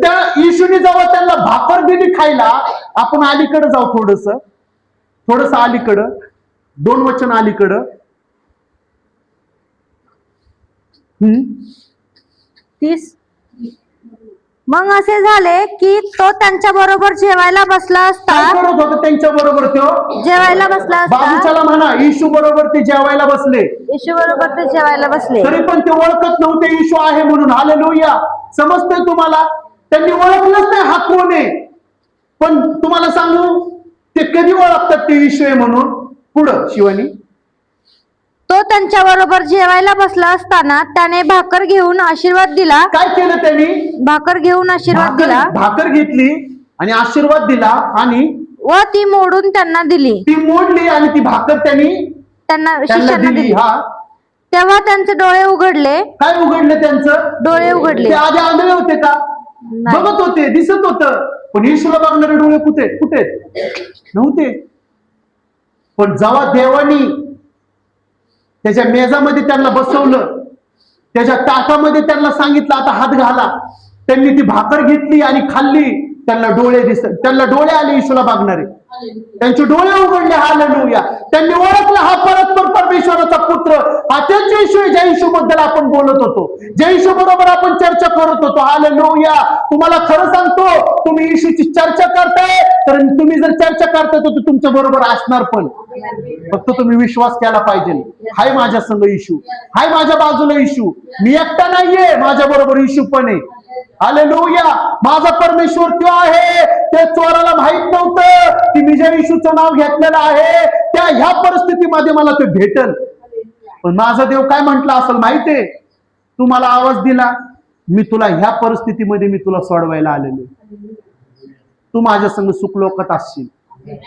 त्या येशूने जेव्हा त्यांना भाकर दिली खायला, आपण अलीकडे जाऊ थोडस अलीकडं, 2 वचन अलीकडं. 30. मग असे झाले की तो त्यांच्या बरोबर जेवायला बसला असता. काय करत होता त्यांच्या बरोबर? तो जेवायला बसला असता. बाजूच्याला म्हणा, येशू बरोबर ते जेवायला बसले. येशू बरोबर ते जेवायला बसले. तरी पण ते ओळखत नव्हते येशू आहे म्हणून. हालेलुया. समजतंय तुम्हाला? त्यांनी ओळखलंच नाही हा कोण आहे. पण तुम्हाला सांगू, ते कधी ओळखतात ते येशू आहे म्हणून? पुढं शिवानी. तो त्यांच्या बरोबर जेवायला बसला असताना त्याने भाकर घेऊन आशीर्वाद दिला. काय केलं त्यांनी? भाकर घेऊन आशीर्वाद दिला. भाकर घेतली आणि आशीर्वाद दिला आणि व ती मोडून त्यांना दिली. ती मोडली आणि ती भाकर त्यांना शिष्यांना दिली. दिली. हा. तेव्हा त्यांचे डोळे उघडले. काय उघडले त्यांचं? डोळे उघडले. ते आधी आंधळे होते का? बघत होते, दिसत होतं, पण येशूला बघणारे डोळे कुठे नव्हते. पण जेव्हा देवानी त्याच्या मेजामध्ये त्यांना बसवलं, त्याच्या ताटामध्ये त्यांना सांगितलं आता हात घाला, त्यांनी ती भाकर घेतली आणि खाल्ली. त्यांना डोळे आले येशूला बघणारे. त्यांचे डोळे उघडले. हालेलुया. त्यांनी ओळखलं हा परस्पर परमेश्वराचा पुत्र, हा तेच येशू आहे ज्या येशू बद्दल आपण बोलत होतो, ज्या येशू बरोबर आपण चर्चा करत होतो. हालेलुया. तुम्हाला खरं सांगतो, तुम्ही येशूची चर्चा करताय, तर तुम्ही जर चर्चा करताय तर तुमच्या बरोबर असणार. पण फक्त तुम्ही विश्वास केला पाहिजे. हाय माझ्या संग येशू, हाय माझ्या बाजूला येशू, मी एकटा नाहीये, माझ्या बरोबर येशू पण आहे. हालेलुया. माझा परमेश्वर तो आहे. ते चोराला माहित नव्हतं की मी ज्या येशूचं नाव घेतलेलं आहे त्या ह्या परिस्थितीमध्ये मला ते भेटल. पण माझा देव काय म्हंटल असेल माहितीये? तू मला आवाज दिला, मी तुला ह्या परिस्थितीमध्ये मी तुला सोडवायला आलेलो. तू माझ्या संग सुखलोकात असशील.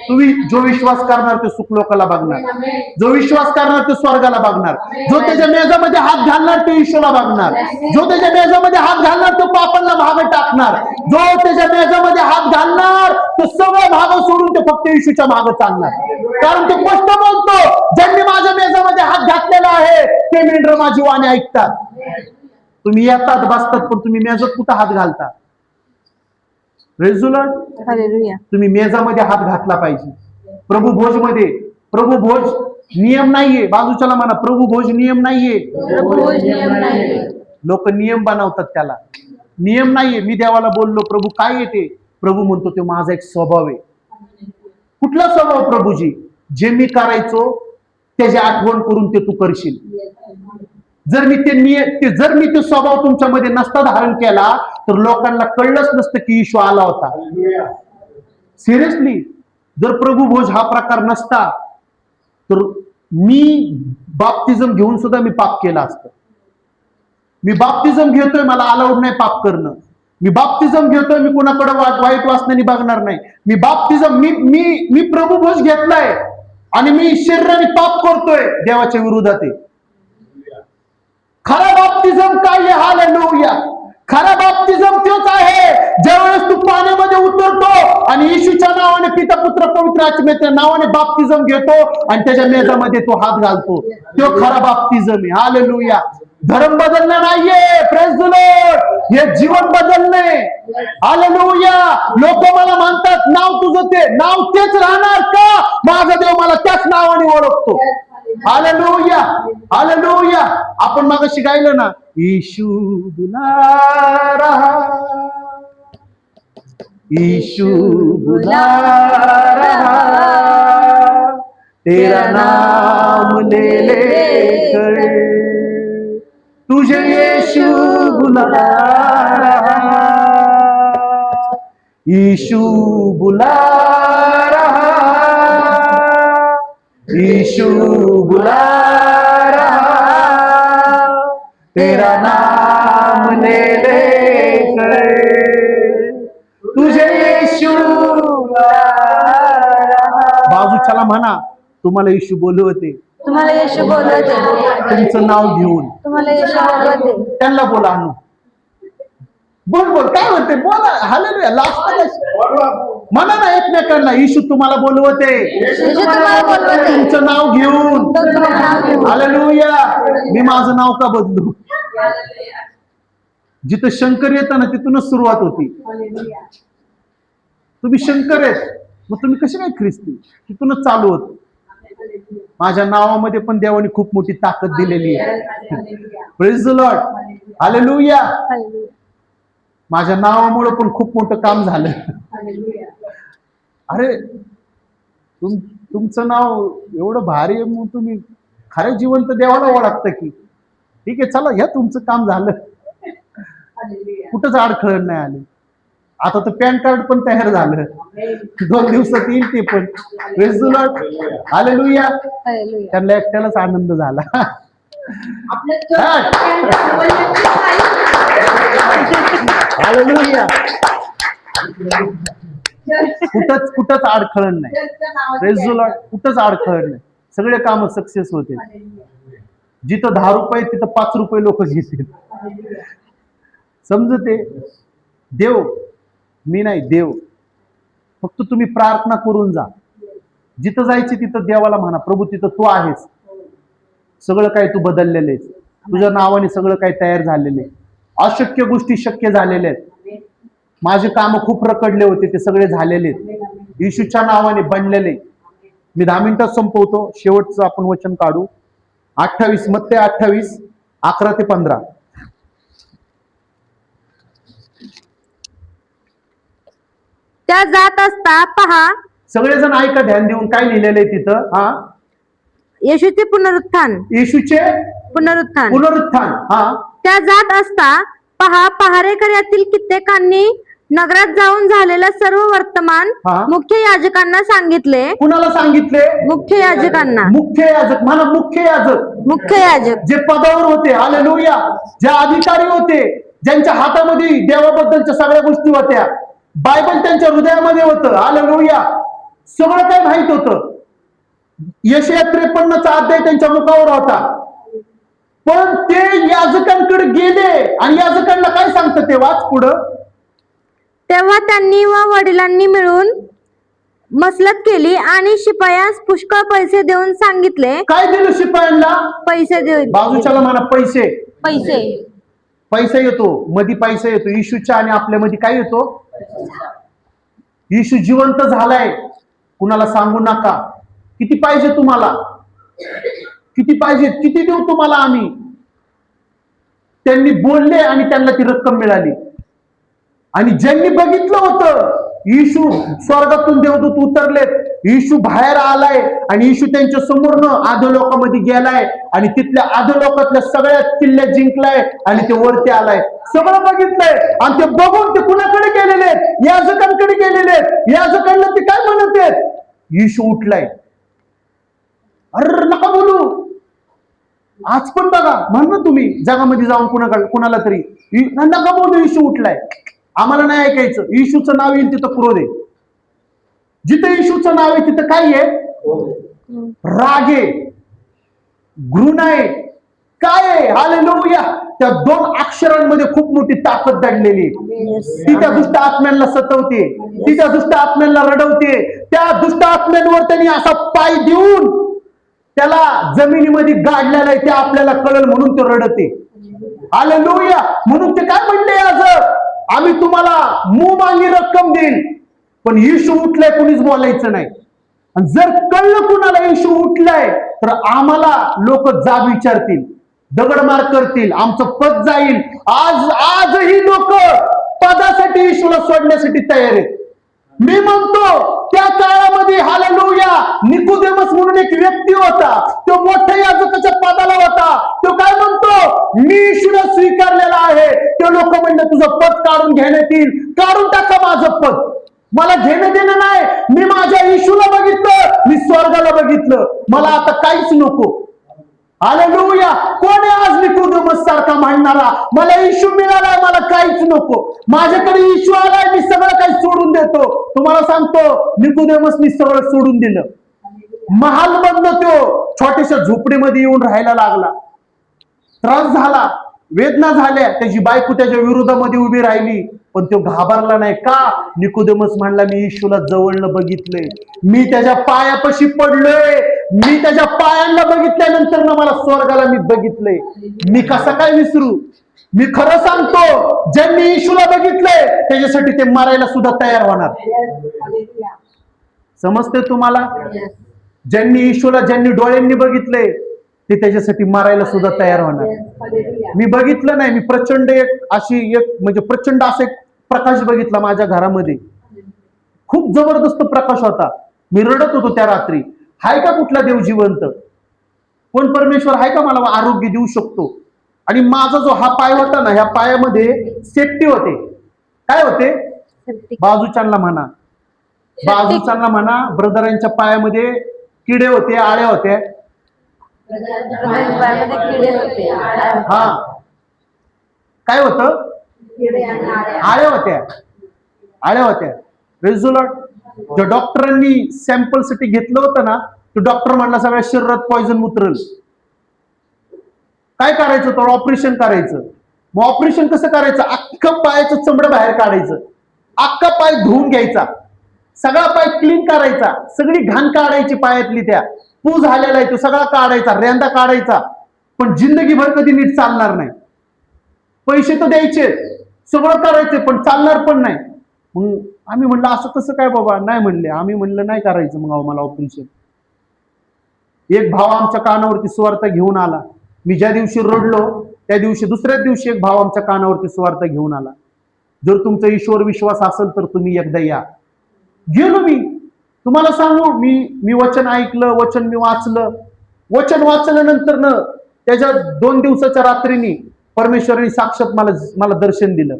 तुम्ही जो विश्वास करणार ते सुखलोकाला बघणार, जो विश्वास करणार ते स्वर्गाला बघणार, जो त्याच्या मेजामध्ये हात घालणार ते ईश्वराला बघणार, जो त्याच्या मेजामध्ये हात घालणार तो पापांना मागे टाकणार, जो त्याच्या मेजामध्ये हात घालणार तो सगळं मागं सोडून ते फक्त येशूच्या मागे चालणार. कारण ते स्पष्ट बोलतो, ज्यांनी माझ्या मेजामध्ये हात घातलेला आहे ते मेंढरं माझी वाणी ऐकतात. तुम्ही येतात बसतात, पण तुम्ही मेजात कुठं हात घालता? हालेलुया. तुम्ही मेजामध्ये हात घातला पाहिजे. प्रभू भोज मध्ये, प्रभू भोज नियम नाहीये. बाजूच्याला म्हणा, प्रभू भोज नियम नाहीये. लोक नियम बनवतात त्याला. नियम नाहीये. मी देवाला बोललो, प्रभू काय येते? प्रभू म्हणतो ते माझा एक स्वभाव आहे. कुठला स्वभाव प्रभूजी? जे मी करायचो त्याची आठवण करून ते तू करशील. जर मी ते स्वभाव तुमच्यामध्ये नसता धारण केला तर लोकांना कळलंच नसतं की येशू आला होता. सिरियसली. जर प्रभू भोज हा प्रकार नसता तर मी बाप्तिझम घेऊन सुद्धा मी पाप केलं असतं. मी बाप्तिझम घेतोय, मला अलाउड नाही पाप करणं. मी बाप्तिझम घेतोय, मी कोणाकडे वाईट वासनेने बघणार नाही. मी बाप्तिझम मी प्रभू भोज घेतलाय आणि मी शरीराने पाप करतोय देवाच्या विरोधात. खरा बाप्तिझम काय आहे? हालेलुया. खरा बाप्तिझम तोच आहे ज्यावेळेस तू पाण्यामध्ये उतरतो आणि येशूच्या नावाने पिता पुत्र पवित्र आत्म्याच्या नावाने बाप्तिझम घेतो आणि त्याच्या मेजामध्ये तो हात घालतो. तो खरा बाप्तिझम आहे. हालेलुया. धर्म बदलणं नाहीये, प्रेज द लॉर्ड. हे जीवन बदलणे. हालेलुया. लोक मला म्हणतात नाव तुझं ते नाव तेच राहणार का? माझा देव मला त्याच नावाने ओळखतो. हालेलुया. हालेलुया. आपण मागाशी गायलं ना, यीशु बुला रहा, यीशु बुला रहा, तेरा नाम ले लेकर तुझे यीशु बुला रहा, यीशु बुला रहा, यीशु बुला रहा, तेरा नाम नेले तुझे येशू बाजूच्याला म्हणा, तुम्हाला येशू बोलवते. तुम्हाला येशू बोलवते. तुमचं नाव घेऊन तुम्हाला येशू बोलवते. त्यांना बोला आणू. बोल काय म्हणते, बोला. हालेलुया. लास्ट म्हणा ना एकमेकांना, येशू तुम्हाला बोलवते. येशू तुम्हाला बोलवते. तुमचं नाव घेऊन. तुमचं नाव घेऊन. हालेलुया. मी माझं नाव का बदलू? जिथं शंकर येतं ना तिथूनच सुरुवात होती. तुम्ही शंकर आहेत, मग तुम्ही कसे काय ख्रिस्ती? तिथूनच चालू होत. माझ्या नावामध्ये पण देवाने खूप मोठी ताकद दिलेली आहे. Praise the lord. हालेलुया. माझ्या नावामुळे पण खूप मोठं काम झालं. अरे तुमचं नाव एवढं भारी आहे, मग तुम्ही खरं जिवंत देवाला ओळखता की. ठीक आहे, चला, घ्या, तुमचं काम झालं. कुठंच अडखळण नाही आली. आता तर पॅन कार्ड पण तयार झालं. 2 दिवसात येईल ते पण. Praise the lord. हालेलुया. त्यांना एकट्यालाच आनंद झाला. हालेलुया. कुठंच अडखळण नाही. Praise the Lord. कुठंच अडखळण नाही. सगळे काम सक्सेस होते. जिथं 10 रुपये तिथं 5 रुपये लोक घेतील. समजते? देव, मी नाही, देव. फक्त तुम्ही प्रार्थना करून जा. जिथं जायचे तिथं देवाला म्हणा, प्रभू तिथं तू आहेस. सगळं काही तू बदललेलं आहेस. तुझ्या नावाने सगळं काही तयार झालेलं आहे. अशक्य गोष्टी शक्य झालेल्या आहेत. माझे काम खूप रखडले होते, ते सगळे झालेले आहेत. येशूच्या नावाने बनलेले. मी 10 मिनिटात संपवतो. शेवटचं आपण वचन काढू. 28 मत्ते 28 11 ते 15. त्या जात असता पहा. सगळेजण ऐका ध्यान देऊन, काय लिहिलेलं आहे तिथं. येशूचे पुनरुत्थान. येशूचे पुनरुत्थान. त्या जात असता पहा, पहारेकऱ्यातील कित्येकांनी नगरात जाऊन झालेलं सर्व वर्तमान मुख्य याजकांना सांगितले. कुणाला सांगितले? मुख्य याजकांना. मुख्य याजक म्हणा. मुख्य याजक जे पदावर होते. हालेलुया. जे अधिकारी होते, ज्यांच्या हातामध्ये देवाबद्दलच्या सगळ्या गोष्टी होत्या. बायबल त्यांच्या हृदयामध्ये होतं. हालेलुया. सगळं काय माहित होतं. यशया 53चा अध्याय त्यांच्या मुखावर होता. पण ते याजकांकडे गेले आणि याजकांना काय सांगतं ते वाच पुढं. तेव्हा त्यांनी व वडिलांनी मिळून मसलत केली आणि शिपायास पुष्कळ पैसे देऊन सांगितले. काय दिलं शिपायांना? पैसे देऊन. बाजूच्याला म्हणा पैसे. पैसा येतो, मधी पैसा येतो. येशूच्या आणि आपल्यामध्ये काय येतो? येशू जिवंत झालाय. कुणाला सांगू नका. किती पाहिजे तुम्हाला? किती पाहिजे? किती देऊ तुम्हाला आम्ही? त्यांनी बोलले आणि त्यांना ती रक्कम मिळाली. आणि ज्यांनी बघितलं होतं येशू स्वर्गातून देवदूत उतरलेत, येशू बाहेर आलाय आणि येशू त्यांच्या समोरनं अधोलोकामध्ये गेलाय आणि तिथल्या अधोलोकातल्या सगळ्या किल्ल्या जिंकलाय आणि ते वरती आलाय. सगळं बघितलंय आणि ते बघून ते कुणाकडे गेलेले आहेत? याजकांकडे गेलेले आहेत. याजकांना ते काय म्हणत आहेत? येशू उठलाय. अरे नका बोलू. आज पण बघा, म्हणून तुम्ही जगामध्ये जाऊन कुणाला तरी नका बोलू येशू उठलाय. आम्हाला नाही ऐकायचं. येशूचं नाव येईल तिथं क्रोध आहे. जिथं येशूचं नाव आहे तिथं काय आहे? राग आहे, घृणा आहे, काय आहे? हालेलुया. त्या 2 अक्षरांमध्ये खूप मोठी ताकद दडलेली. ती त्या दुष्ट आत्म्यांना सतवते, ती त्या दुष्ट आत्म्यांना रडवते. त्या दुष्ट आत्म्यांवर त्यांनी असा पाय देऊन त्याला जमिनीमध्ये गाडलेला आहे. ते आपल्याला कळल म्हणून ते रडते. हालेलुया. म्हणून ते काय म्हणले? आज आम्ही तुम्हाला मुमांगी रक्कम देईल, पण येशू उठलाय कुणीच बोलायचं नाही. आणि जर कळलं कुणाला येशू उठलाय तर आम्हाला लोक जाब विचारतील, दगडमार करतील, आमचं पद जाईल. आजही लोक पदासाठी येशूला सोडण्यासाठी तयार आहेत. मी म्हणतो त्या काळामध्ये हालेलुया निकोदेमस म्हणून एक व्यक्ती होता. तो मोठ्या याजकाच्या पदाला होता. तो काय म्हणतो? मी येशूला स्वीकारलेला आहे. ते लोक म्हणले तुझं पद काढून घेण्यात येईल. काढून टाका माझं पद, मला घेणं देणं नाही. मी माझ्या येशूला बघितलं, मी स्वर्गाला बघितलं, मला आता काहीच नको. हालेलुया. कोण आहे आज निकोदेमस सारखा म्हणणारा, मला येशू मिळालाय, मला काहीच नको, माझ्याकडे येशू आलाय, मी सगळं काही सोडून देतो. तुम्हाला सांगतो, निकोदेमसनी सगळं सोडून दिलं. महाल बंद, तो छोट्याशा झोपडीमध्ये येऊन राहायला लागला. त्रास झाला, वेदना झाल्या, त्याची बायको त्याच्या विरोधामध्ये उभी राहिली, पण तो घाबरला नाही. का? निकोदेमस म्हणला, मी येशूला जवळनं बघितलंय, मी त्याच्या पायापाशी पडलोय, मी त्याच्या पायांना बघितल्यानंतर ना मला स्वर्गाला मी बघितलंय, मी कसं काय विसरू? मी खरं सांगतो, ज्यांनी येशूला बघितलंय त्याच्यासाठी ते मारायला सुद्धा तयार होणार. समजते तुम्हाला? ज्यांनी येशूला, ज्यांनी डोळ्यांनी बघितलंय ते त्याच्यासाठी मारायला सुद्धा तयार होणार. मी बघितलं नाही, मी प्रचंड म्हणजे प्रचंड असा एक प्रकाश बघितला माझ्या घरामध्ये. खूप जबरदस्त प्रकाश होता. मी रडत होतो त्या रात्री. हाय का कुठला देव जिवंत? कोण परमेश्वर हाय का मला आरोग्य देऊ शकतो? आणि माझा जो हा पाय होता ना, ह्या पायामध्ये सेफ्टी होते. काय होते? बाजूच्यांना म्हणा, बाजूच्यांना म्हणा, ब्रदरांच्या पायामध्ये किडे होते, आळ्या होत्या. हा, काय होतं? आळ्या होत्या, आळ्या होत्या. रिझल्ट जो डॉक्टरांनी सॅम्पल साठी घेतलं होतं ना, तो डॉक्टर म्हणला सगळ्या शरीरात पॉइझन उतरल. काय करायचं? तर ऑपरेशन करायचं. मग ऑपरेशन कसं करायचं? अख्खं पायाचं चमडं बाहेर काढायचं, अख्खा पाय धुवून घ्यायचा, सगळा पाय क्लीन करायचा, सगळी घाण काढायची पायातली, त्या पू झालेला आहे तो सगळा काढायचा, रेंदा काढायचा. पण जिंदगीभर कधी नीट चालणार नाही. पैसे तर द्यायचे, सगळं करायचे, पण चालणार पण नाही. मग आम्ही म्हणलं, असं कसं काय बाबा? नाही म्हणले. आम्ही म्हणलं नाही करायचं मग आम्हाला ऑपरेशन. एक भाव आमच्या कानावरती सुवार्ता घेऊन आला. मी ज्या दिवशी रडलो त्या दिवशी दुसऱ्याच दिवशी एक भाव आमच्या कानावरती सुवार्ता घेऊन आला, जर तुमचा ईश्वर विश्वास असेल तर तुम्ही एकदा या. गेलो मी. तुम्हाला सांगू, मी वचन ऐकलं, वचन मी वाचलं. वचन वाचल्यानंतर न त्याच्या 2 दिवसाच्या रात्रीनी परमेश्वराने साक्षात मला दर्शन दिलं.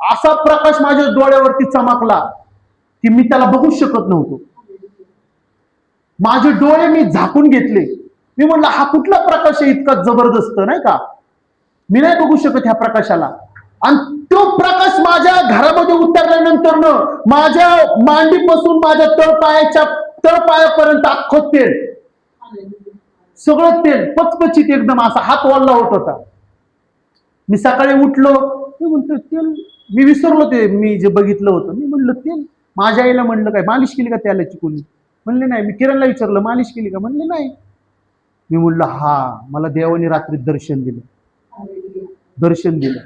असा प्रकाश माझ्या डोळ्यावरती चमकला की मी त्याला बघूच शकत नव्हतो. माझे डोळे मी झाकून घेतले. मी म्हणलं, हा कुठला प्रकाश आहे इतका जबरदस्त, नाही का? मी नाही बघू शकत ह्या प्रकाशाला. आणि तो प्रकाश माझ्या घरामध्ये उतरल्यानंतर न माझ्या मांडीपासून माझ्या तळपायापर्यंत अख्खं तेल, सगळं तेल पचपचित एकदम, असा हात ओला होत होता. मी सकाळी उठलो, मी म्हणतो तेल, मी विसरलो ते मी जे बघितलं होतं. मी म्हणलं तेल, माझ्या आईला म्हणलं, काय मालिश केली का तेलाची कोणी? म्हणले नाही. मी किरणला विचारलं, मालिश केली का? म्हणले नाही. मी म्हणलं, हा, मला देवाने रात्री दर्शन दिलं.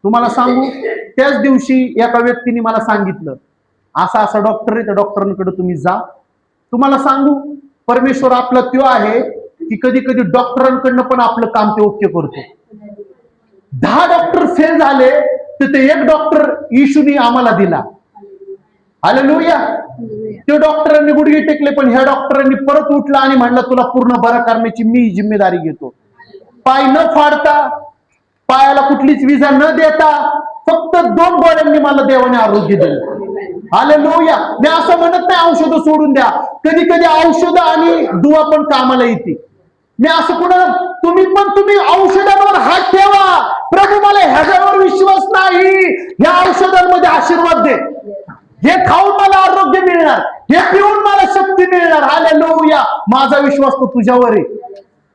तुम्हाला सांगू, त्याच दिवशी एका व्यक्तीने मला सांगितलं, असा डॉक्टर आहे, त्या डॉक्टरांकडे तुम्ही जा. तुम्हाला सांगू, परमेश्वर आपला त्यो आहे की कधी कधी डॉक्टरांकडनं पण आपलं काम ते ओके करतो. 10 डॉक्टर फेल झाले तर ते एक डॉक्टर येशूनी आम्हाला दिला. हालेलुया. त्या डॉक्टरांनी गुडघे टेकले, पण ह्या डॉक्टरांनी परत उठला आणि म्हणला, तुला पूर्ण बरं करण्याची मी जिम्मेदारी घेतो. पाय न फाडता, पायाला कुठलीच विजा न देता, फक्त 2 गोळ्यांनी मला देवाने आरोग्य दिलं. हालेलुया. मी असं म्हणत नाही औषधं सोडून द्या. कधी कधी औषधं आणि दुवा पण कामाला येते. मी असं तुम्ही औषधांवर हात ठेवा. प्रभू, मला ह्याच्यावर विश्वास नाही, या औषधांमध्ये आशीर्वाद दे, हे खाऊन मला आरोग्य मिळणार, हे पिऊन मला शक्ती मिळणार. हालेलुया. माझा विश्वास तो तुझ्यावर आहे.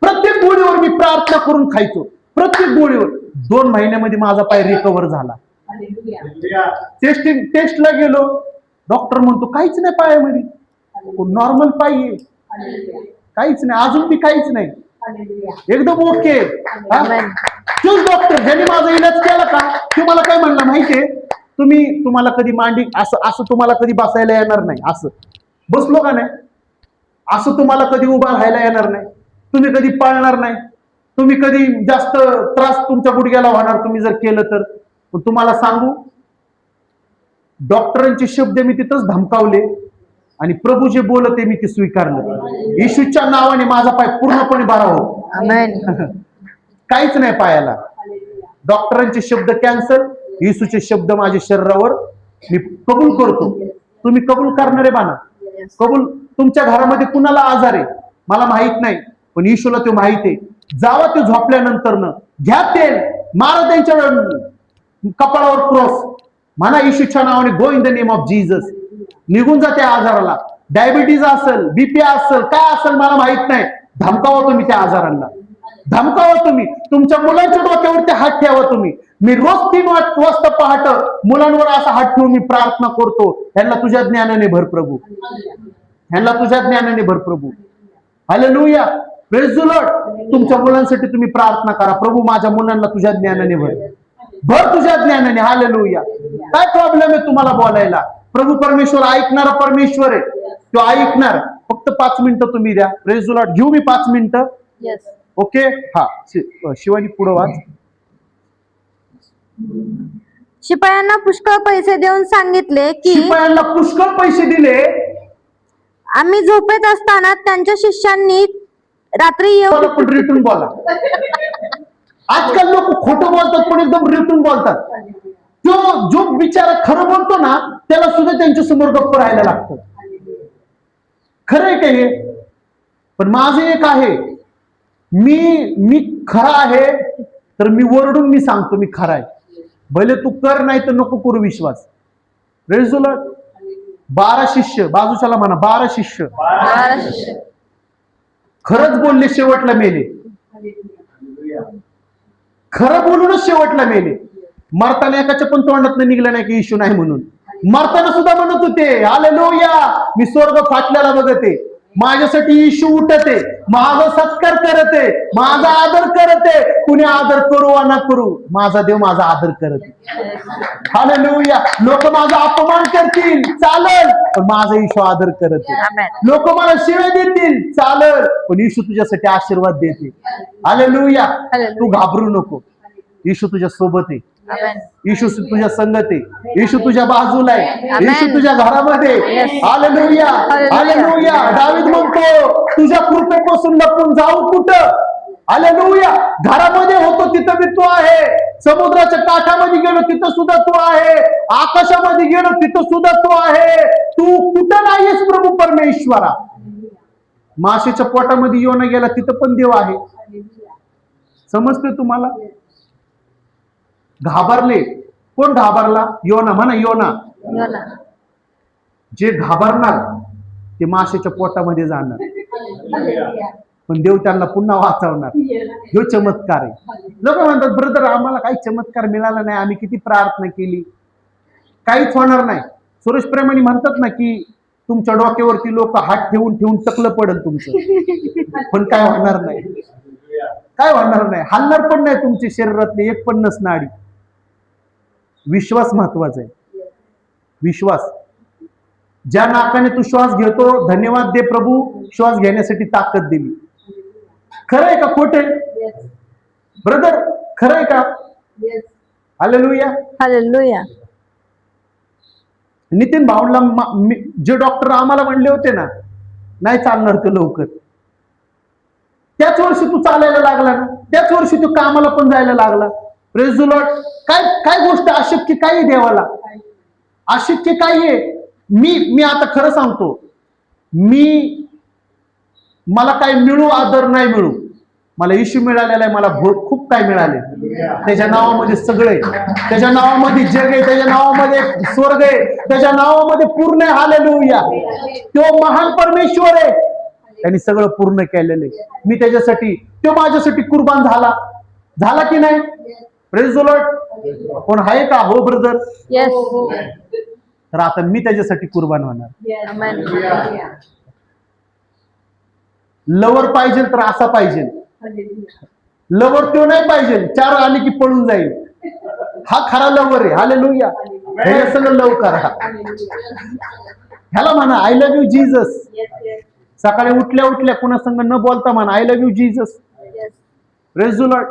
प्रत्येक गोळीवर मी प्रार्थना करून खायचो, प्रत्येक गोळीवर. 2 महिन्यामध्ये माझा पाय रिकव्हर झाला. टेस्टला गेलो, डॉक्टर म्हणतो काहीच नाही पायामध्ये, नॉर्मल पाय आहे, काहीच नाही, अजून बी काहीच नाही, एकदम ओके. तोच डॉक्टर ज्यांनी माझा इलाज केला का, तुम्हाला काय म्हणला माहितीये, तुम्हाला कधी मांडी असं तुम्हाला कधी बसायला येणार नाही, असं बसलो का नाही, असं तुम्हाला कधी उभा राहायला येणार नाही, तुम्ही कधी पळणार नाही, तुम्ही कधी जास्त त्रास तुमच्या गुडघ्याला होणार तुम्ही जर केलं तर. पण तुम्हाला सांगू, डॉक्टरांचे शब्द मी तिथंच धमकावले आणि प्रभू जे बोलते मी ते स्वीकारलं. येशूच्या नावाने माझा पाय पूर्णपणे बरा हो. काहीच नाही पायाला. डॉक्टरांचे शब्द कॅन्सल, येशूचे शब्द माझ्या शरीरावर मी कबूल करतो. तुम्ही कबूल करणारे बाना, कबूल. तुमच्या घरामध्ये कुणाला आजार आहे मला माहित नाही, पण येशूला तो माहित आहे. जावा ते झोपल्यानंतर घ्या तेल, मारा त्यांच्या कपाळावर क्रॉस, म्हणा येशूच्या नावाने go in the name of Jesus. निघून जा त्या आजाराला. डायबिटीज असेल, बीपी असेल, काय असेल मला माहित नाही, धमकावा तुम्ही त्या आजारांना, धमकावा तुम्ही. तुमच्या मुलांच्या डोक्यावरती हात ठेवा तुम्ही. मी रोज 3 वाजता पहाट मुलांवर असा हात ठेवून मी प्रार्थना करतो, ह्यांना तुझ्या ज्ञानाने भर प्रभू, ह्यांना तुझ्या ज्ञानाने भर प्रभू. Hallelujah, praise the lord. तुमच्या मुलांसाठी तुम्ही प्रार्थना करा, प्रभू माझ्या मुलांना तुझ्या ज्ञानाने भर, भर तुझ्या ज्ञानाने. हालेलुया. काय प्रॉब्लेम आहे तुम्हाला बोलायला? प्रभू परमेश्वर ऐकणारा परमेश्वर आहे, तो ऐकणार. फक्त 5 मिनिटं तुम्ही द्या. Praise the Lord. घेऊ मी 5 मिनिटं? ओके. हा, शिवानी पुढं वाच. शिपायांना पुष्कळ पैसे देऊन सांगितले की शिपायांना पुष्कळ पैसे दिले. आम्ही झोपेत असताना त्यांच्या शिष्यांनी रात्री येऊन बोला, पण रिटून बोला. आजकाल लोक खोटं बोलतात पण एकदम रिटून बोलतात. तो जो बिचारा खरं बोलतो ना त्याला सुद्धा त्यांच्या समोर गप्प राहायला लागतं. खरं आहे का हे? पण माझं एक आहे, मी खरा आहे तर मी वरडून मी सांगतो मी खरा आहे. भले तू कर नाही तर नको करू विश्वास. Praise the Lord. 12 शिष्य, बाजूच्याला म्हणा 12 शिष्य खरंच बोलले, शेवटला मेले. खरं बोलूनच शेवटला मेले. मरताना एकाच्या पण तोंडातनं निघलं नाही की येशू नाही म्हणून. मरताना सुद्धा म्हणत होते हालेलुया, मी स्वर्ग फाटल्याला बघते, माझ्यासाठी येशू उठते, माझा सत्कार करते, माझा आदर करते. कुणी आदर करू वा ना करू, माझा देव माझा आदर करते. हालेलुया. लोक माझा अपमान करतील चालेल, पण माझा येशू आदर करते. लोक मला शिव्या देतील चालेल, पण येशू तुझ्यासाठी आशीर्वाद देते. हालेलुया. तू घाबरू नको, येशू तुझ्या सोबत आहे, येशू तुझ्या संगत आहे, येशू तुझ्या बाजूला आहे, येशू तुझ्या घरामध्ये. Hallelujah, hallelujah. दावीद म्हणतो तुझ्या कृपेपासून लपून जाऊ कुठं? हालेलुया. घरामध्ये होतो तिथं मी तू आहे, समुद्राच्या काठामध्ये गेलो तिथं सुद्धा तू आहे, आकाशामध्ये गेलो तिथं सुद्धा तू आहे. तू कुठं नाहीयेस प्रभू परमेश्वरा. माशीच्या पोटामध्ये योना गेला तिथं पण देव आहे. समजते तुम्हाला? घाबरले. कोण घाबरला? योना. म्हणा योना. जे घाबरणार ते माशाच्या पोटामध्ये जाणार, पण देव त्यांना पुन्हा वाचवणार. जो चमत्कार आहे. लोक म्हणतात ब्रदर आम्हाला काही चमत्कार मिळाला नाही, आम्ही किती प्रार्थना केली, काहीच होणार नाही. सुरेश प्रेमानी म्हणतात ना की तुमच्या डोक्यावरती लोक हात ठेवून ठेवून टकलं पडेल तुमचं, पण काय होणार नाही, काय होणार नाही. हलणार पण नाही तुमच्या शरीरातले एक पण नस नाडी. विश्वास महत्वाचा आहे. विश्वास. ज्या नाकाने तू श्वास घेतो, धन्यवाद दे प्रभू, श्वास घेण्यासाठी ताकद दिली. खरं आहे का खोटे? ब्रदर खरं आहे का? Hallelujah, hallelujah. नितीन भाऊंला जे डॉक्टर आम्हाला म्हणले होते ना नाही चालणार तो लवकर, त्याच वर्षी तू चालायला लागला ना, त्याच वर्षी तू कामाला पण जायला लागला. Praise the Lord. काय काय गोष्ट अशक्य काही देवाला? अशक्य काही आहे? मी आता खरं सांगतो, मला काय मिळू आदर नाही मिळू, मला येशू मिळालेला आहे. मला खूप काय मिळाले. त्याच्या नावामध्ये सगळे, त्याच्या नावामध्ये जग आहे, त्याच्या नावामध्ये स्वर्ग आहे, त्याच्या नावामध्ये पूर्ण आहे. हालेलुया. तो महान परमेश्वर आहे, त्यांनी सगळं पूर्ण केलेलं आहे. मी त्याच्यासाठी, तो माझ्यासाठी कुर्बान झाला की नाही? Praise the Lord. कोण आहे का? हो ब्रदर. तर आता मी त्याच्यासाठी कुर्बान होणार. लवर पाहिजे तर असा पाहिजे, लवर तो नाही पाहिजे 4 आली की पळून जाईल. हा खरा लवर आहे. हालेलुया. ह्याच्या सगळं लव करा. ह्याला म्हणा आय लव्ह यू जीसस. सकाळी उठल्या उठल्या कुणा संग न बोलता म्हणा I love you Jesus. Praise the Lord.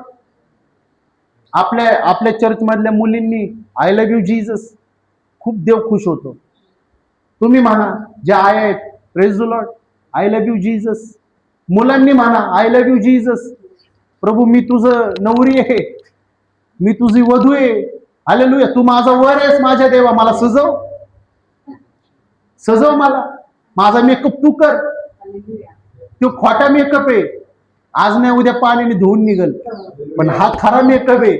आपल्या चर्च मधल्या मुलींनी आय लव्ह यू जीसस, खूप देव खुश होतो. तुम्ही म्हणा ज्या आय आहेत, praise the Lord, I love you Jesus. मुलांनी म्हणा आय लव्ह यू जीसस. प्रभू मी तुझं नवरी आहे, मी तुझी वधू आहे. हालेलुया. तू माझा वर आहेस माझ्या देवा, मला सजव मला, माझा मेकअप तू कर. तो खोटा मेकअप आहे, आज नाही उद्या पाण्याने धुवून निघल, पण हा खरा मेकअप आहे,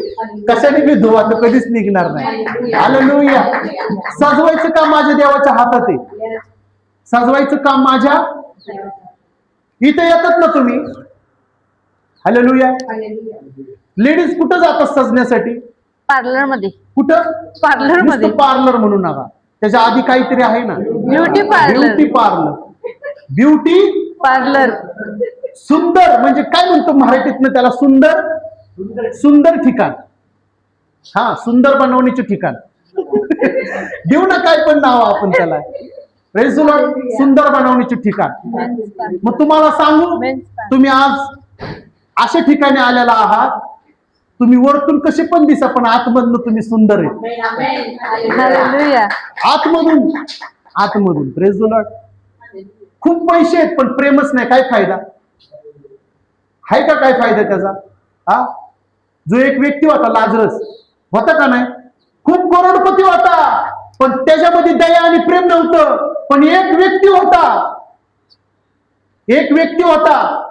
कशाने मी धुवा तर कधीच निघणार नाही. हालेलुया. सजवायचं काम माझ्या देवाच्या हातात आहे. सजवायचं काम माझ्या इथे येतात ना तुम्ही. हालेलुया. लेडीज कुठं जातात सजण्यासाठी? पार्लर मध्ये. कुठं? पार्लर मध्ये. पार्लर म्हणू नका, त्याच्या आधी काहीतरी आहे ना, beauty parlour. Beauty parlour. Beauty parlour. सुंदर म्हणजे काय म्हणतो मराठीतनं त्याला? सुंदर. सुंदर ठिकाण. हा, सुंदर बनवण्याचे ठिकाण. देऊ ना काय पण नाव आपण त्याला. Praise the Lord. सुंदर बनवण्याचे ठिकाण. मग तुम्हाला सांगू, तुम्ही आज अशा ठिकाणी आलेला आहात, तुम्ही वरतून कसे पण दिसा पण आतमधून तुम्ही सुंदर आहे. हालेलुया. आतमधून. आतमधून. Praise the Lord. खूप पैसे आहेत पण प्रेमच नाही, काय फायदा आहे का? काय फायदा त्याचा? हा, जो एक व्यक्ती होता लाजरस, होता का नाही? खूप करोडपती होता पण त्याच्यामध्ये दया आणि प्रेम नव्हतं. पण एक व्यक्ती होता, एक व्यक्ती होता.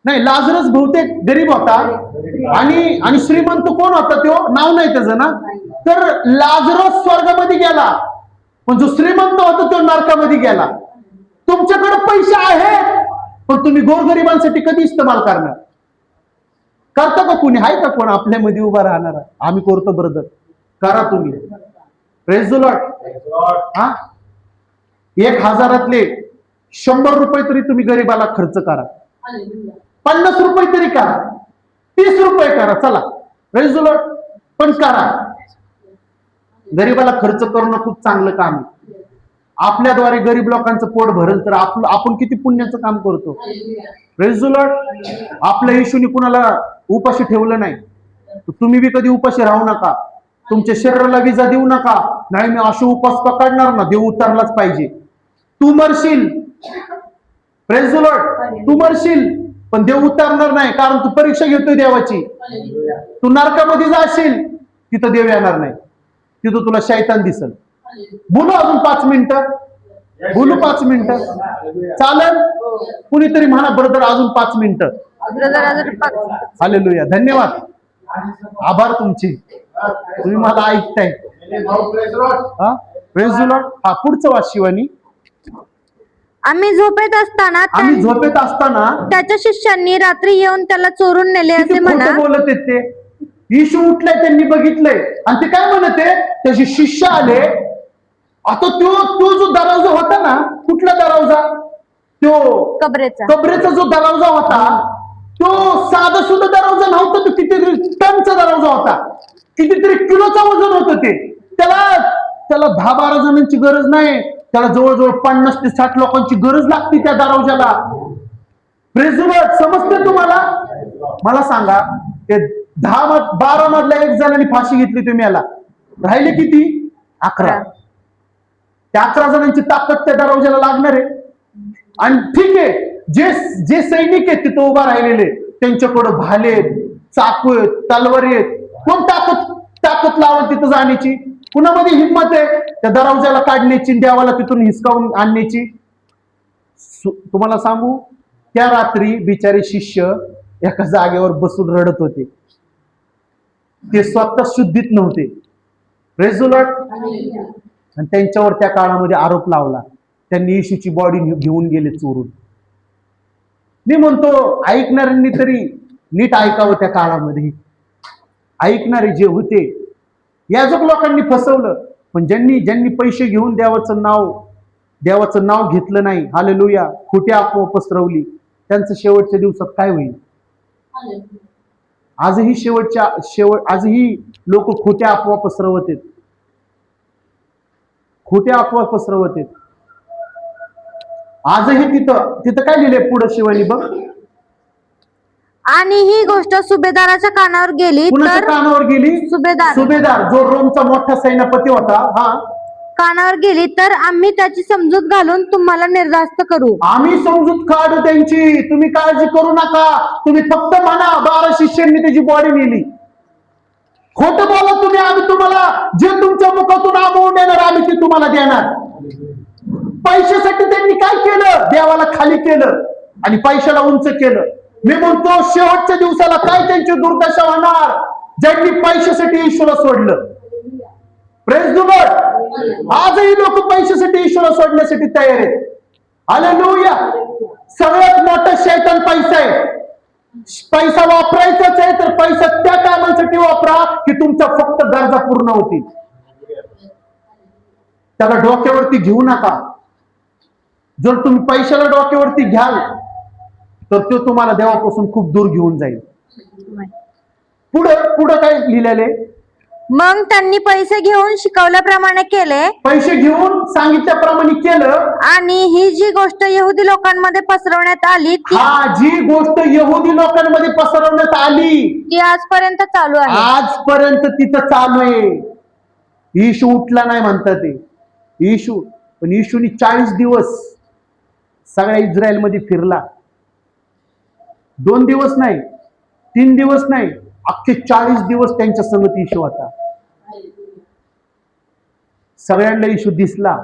नाही, लाजरस बहुतेक गरीब होता आणि श्रीमंत कोण होता? तो नाव नाही त्याचं ना. तर लाजरस स्वर्गामध्ये गेला पण जो श्रीमंत होता तो नरकामध्ये गेला. तुमच्याकडे पैसे आहेत पण तुम्ही गोरगरिबांसाठी कधी इस्तेमाल करणार? करता का कोणी? आहे का कोण आपल्यामध्ये उभा राहणार? आम्ही करतो ब्रदर, करा तुम्ही. Praise the Lord. हा, 1000 100 रुपये तरी तुम्ही गरीबाला खर्च करा. 50 रुपये तरी करा, 30 रुपये करा, चला. Praise the Lord. पण करा. गरीबाला खर्च करणं खूप चांगलं काम आहे. आपल्याद्वारे गरीब लोकांचं पोट भरल तर आपण किती पुण्याचं काम करतो. Praise the Lord. आपल्या येशूने कुणाला उपाशी ठेवलं नाही, तुम्ही बी कधी उपाशी राहू नका. तुमच्या शरीराला विजा देऊ नका. नाही मी असे उपास पकडणार ना, देव उतरलाच पाहिजे. तू मरशील. Praise the lord. तू मरशील पण देव उतरणार नाही, कारण तू परीक्षा घेतोय देवाची. तू नरकामध्ये जाशील, तिथं देव येणार नाही, तिथं तुला शैतान दिसल. बोलू अजून 5 मिनिटं. बोलू 5 मिनिटं चालेल? कुणीतरी म्हणा ब्रदर अजून 5 मिनिटं. हालेलुया. धन्यवाद, आभार तुमचे, तुम्ही मला ऐकताय. हा, प्रेज द लॉर्ड. हा, पुढचं वाच शिवानी. आम्ही झोपेत असताना त्याच्या शिष्यांनी रात्री येऊन त्याला चोरून नेले असे म्हणा. बोलत आहेत ते. येशू उठलाय, त्यांनी बघितलंय आणि ते काय म्हणत आहे? त्याचे शिष्य आले. आता तो जो दरवाजा होता ना, कुठला दरवाजा? तो कबरेचा जो दरवाजा होता, तो साधा सुद्धा दरवाजा नव्हता. तो कितीतरी टनचा दरवाजा होता, कितीतरी किलोचा वजन होतं ते. त्याला 10-12 जणांची गरज नाही, त्याला जवळजवळ 50 ते 60 लोकांची गरज लागते त्या दरवाजाला. Praise the Lord. समजते तुम्हाला? मला सांगा, ते 12 मधल्या 1 जणांनी फाशी घेतली, तुम्ही याला राहिले किती? 11. त्या 11 जणांची ताकद त्या दरवाजाला लागणार आहे. आणि ठीक आहे, जे सैनिक आहेत तिथं उभा राहिलेले, त्यांच्याकडे भाले आहेत, चाकू आहेत, तलवारी आहेत. कोण ताकद लावल तिथं जाण्याची? कुणामध्ये हिंमत आहे त्या दरवाजाला काढण्याची, देवाला तिथून हिसकावून आणण्याची? तुम्हाला सांगू, त्या रात्री बिचारे शिष्य एका जागेवर बसून रडत होते. ते स्वतः शुद्धीत नव्हते. Praise the Lord. आणि त्यांच्यावर त्या काळामध्ये आरोप लावला, त्यांनी येशूची बॉडी घेऊन गेले चोरून. मी म्हणतो ऐकणाऱ्यांनी तरी नीट ऐकावं. त्या काळामध्ये ऐकणारे जे होते, याजक लोकांनी फसवलं. पण ज्यांनी पैसे घेऊन देवाचं नाव घेतलं नाही, हालेलुया, खोटी अफवा पसरवली, त्यांचं शेवटच्या दिवसात काय होईल? आजही लोक खोट्या अफवा पसरवत आहेत. खोट्या अफवा पसरवत आहेत. आजही तिथं काय लिहिलंय पुढे शिवानी बघ. आणि ही गोष्ट सुभेदाराच्या कानावर गेली. कुणाच्या कानावर गेली? सुभेदार जो रोमचा मोठा सैन्यपती होता. हा, कानावर गेली तर आम्ही त्याची समजूत घालून तुम्हाला निर्धास्त करू. आम्ही समजूत काढू त्यांची, तुम्ही काळजी करू नका. तुम्ही फक्त म्हणा 12 शिष्यांनी त्याची बॉडी नेली. खोटं बोला तुम्ही, आम्ही तुम्हाला जे तुमच्या मुखातून अमाऊंट देणार आम्ही ते तुम्हाला देणार. पैशासाठी त्यांनी काय केलं? देवाला खाली केलं. आणि पैशाला उंच केलं. मी म्हणतो शेवटच्या दिवसाला काय त्यांची दुर्दशा होणार ज्यांनी पैशासाठी येशूला सोडलं. Praise the Lord. आजही लोक पैशासाठी येशूला सोडण्यासाठी तयार आहेत. हालेलुया. सगळ्यात मोठा शैतान पैसा आहे. पैसा वापरायचाच आहे तर पैसा त्या कामांसाठी वापरा की तुमच्या फक्त गरजा पूर्ण होतील. त्याला डोक्यावरती घेऊ नका. जर तुम्ही पैशाला डोक्यावरती घ्याल तर तो तुम्हाला देवापासून खूप दूर घेऊन जाईल. पुढं पुढं काय लिहिलेले? मग त्यांनी पैसे घेऊन शिकवल्याप्रमाणे केले, पैसे घेऊन सांगितल्याप्रमाणे केलं. आणि ही जी गोष्ट यहुदी लोकांमध्ये पसरवण्यात आली जी गोष्ट यहुदी लोकांमध्ये पसरवण्यात आली ती आजपर्यंत चालू आहे. आजपर्यंत तिथं चालू आहे. येशू उठला नाही म्हणतात ते. येशू पण येशूनी 40 दिवस सगळ्या इस्रायल मध्ये फिरला. 2 दिवस नाही, 3 दिवस नाही, अख्खे 40 दिवस त्यांच्या संगत येशू होता. सगळ्यांना येशू दिसला.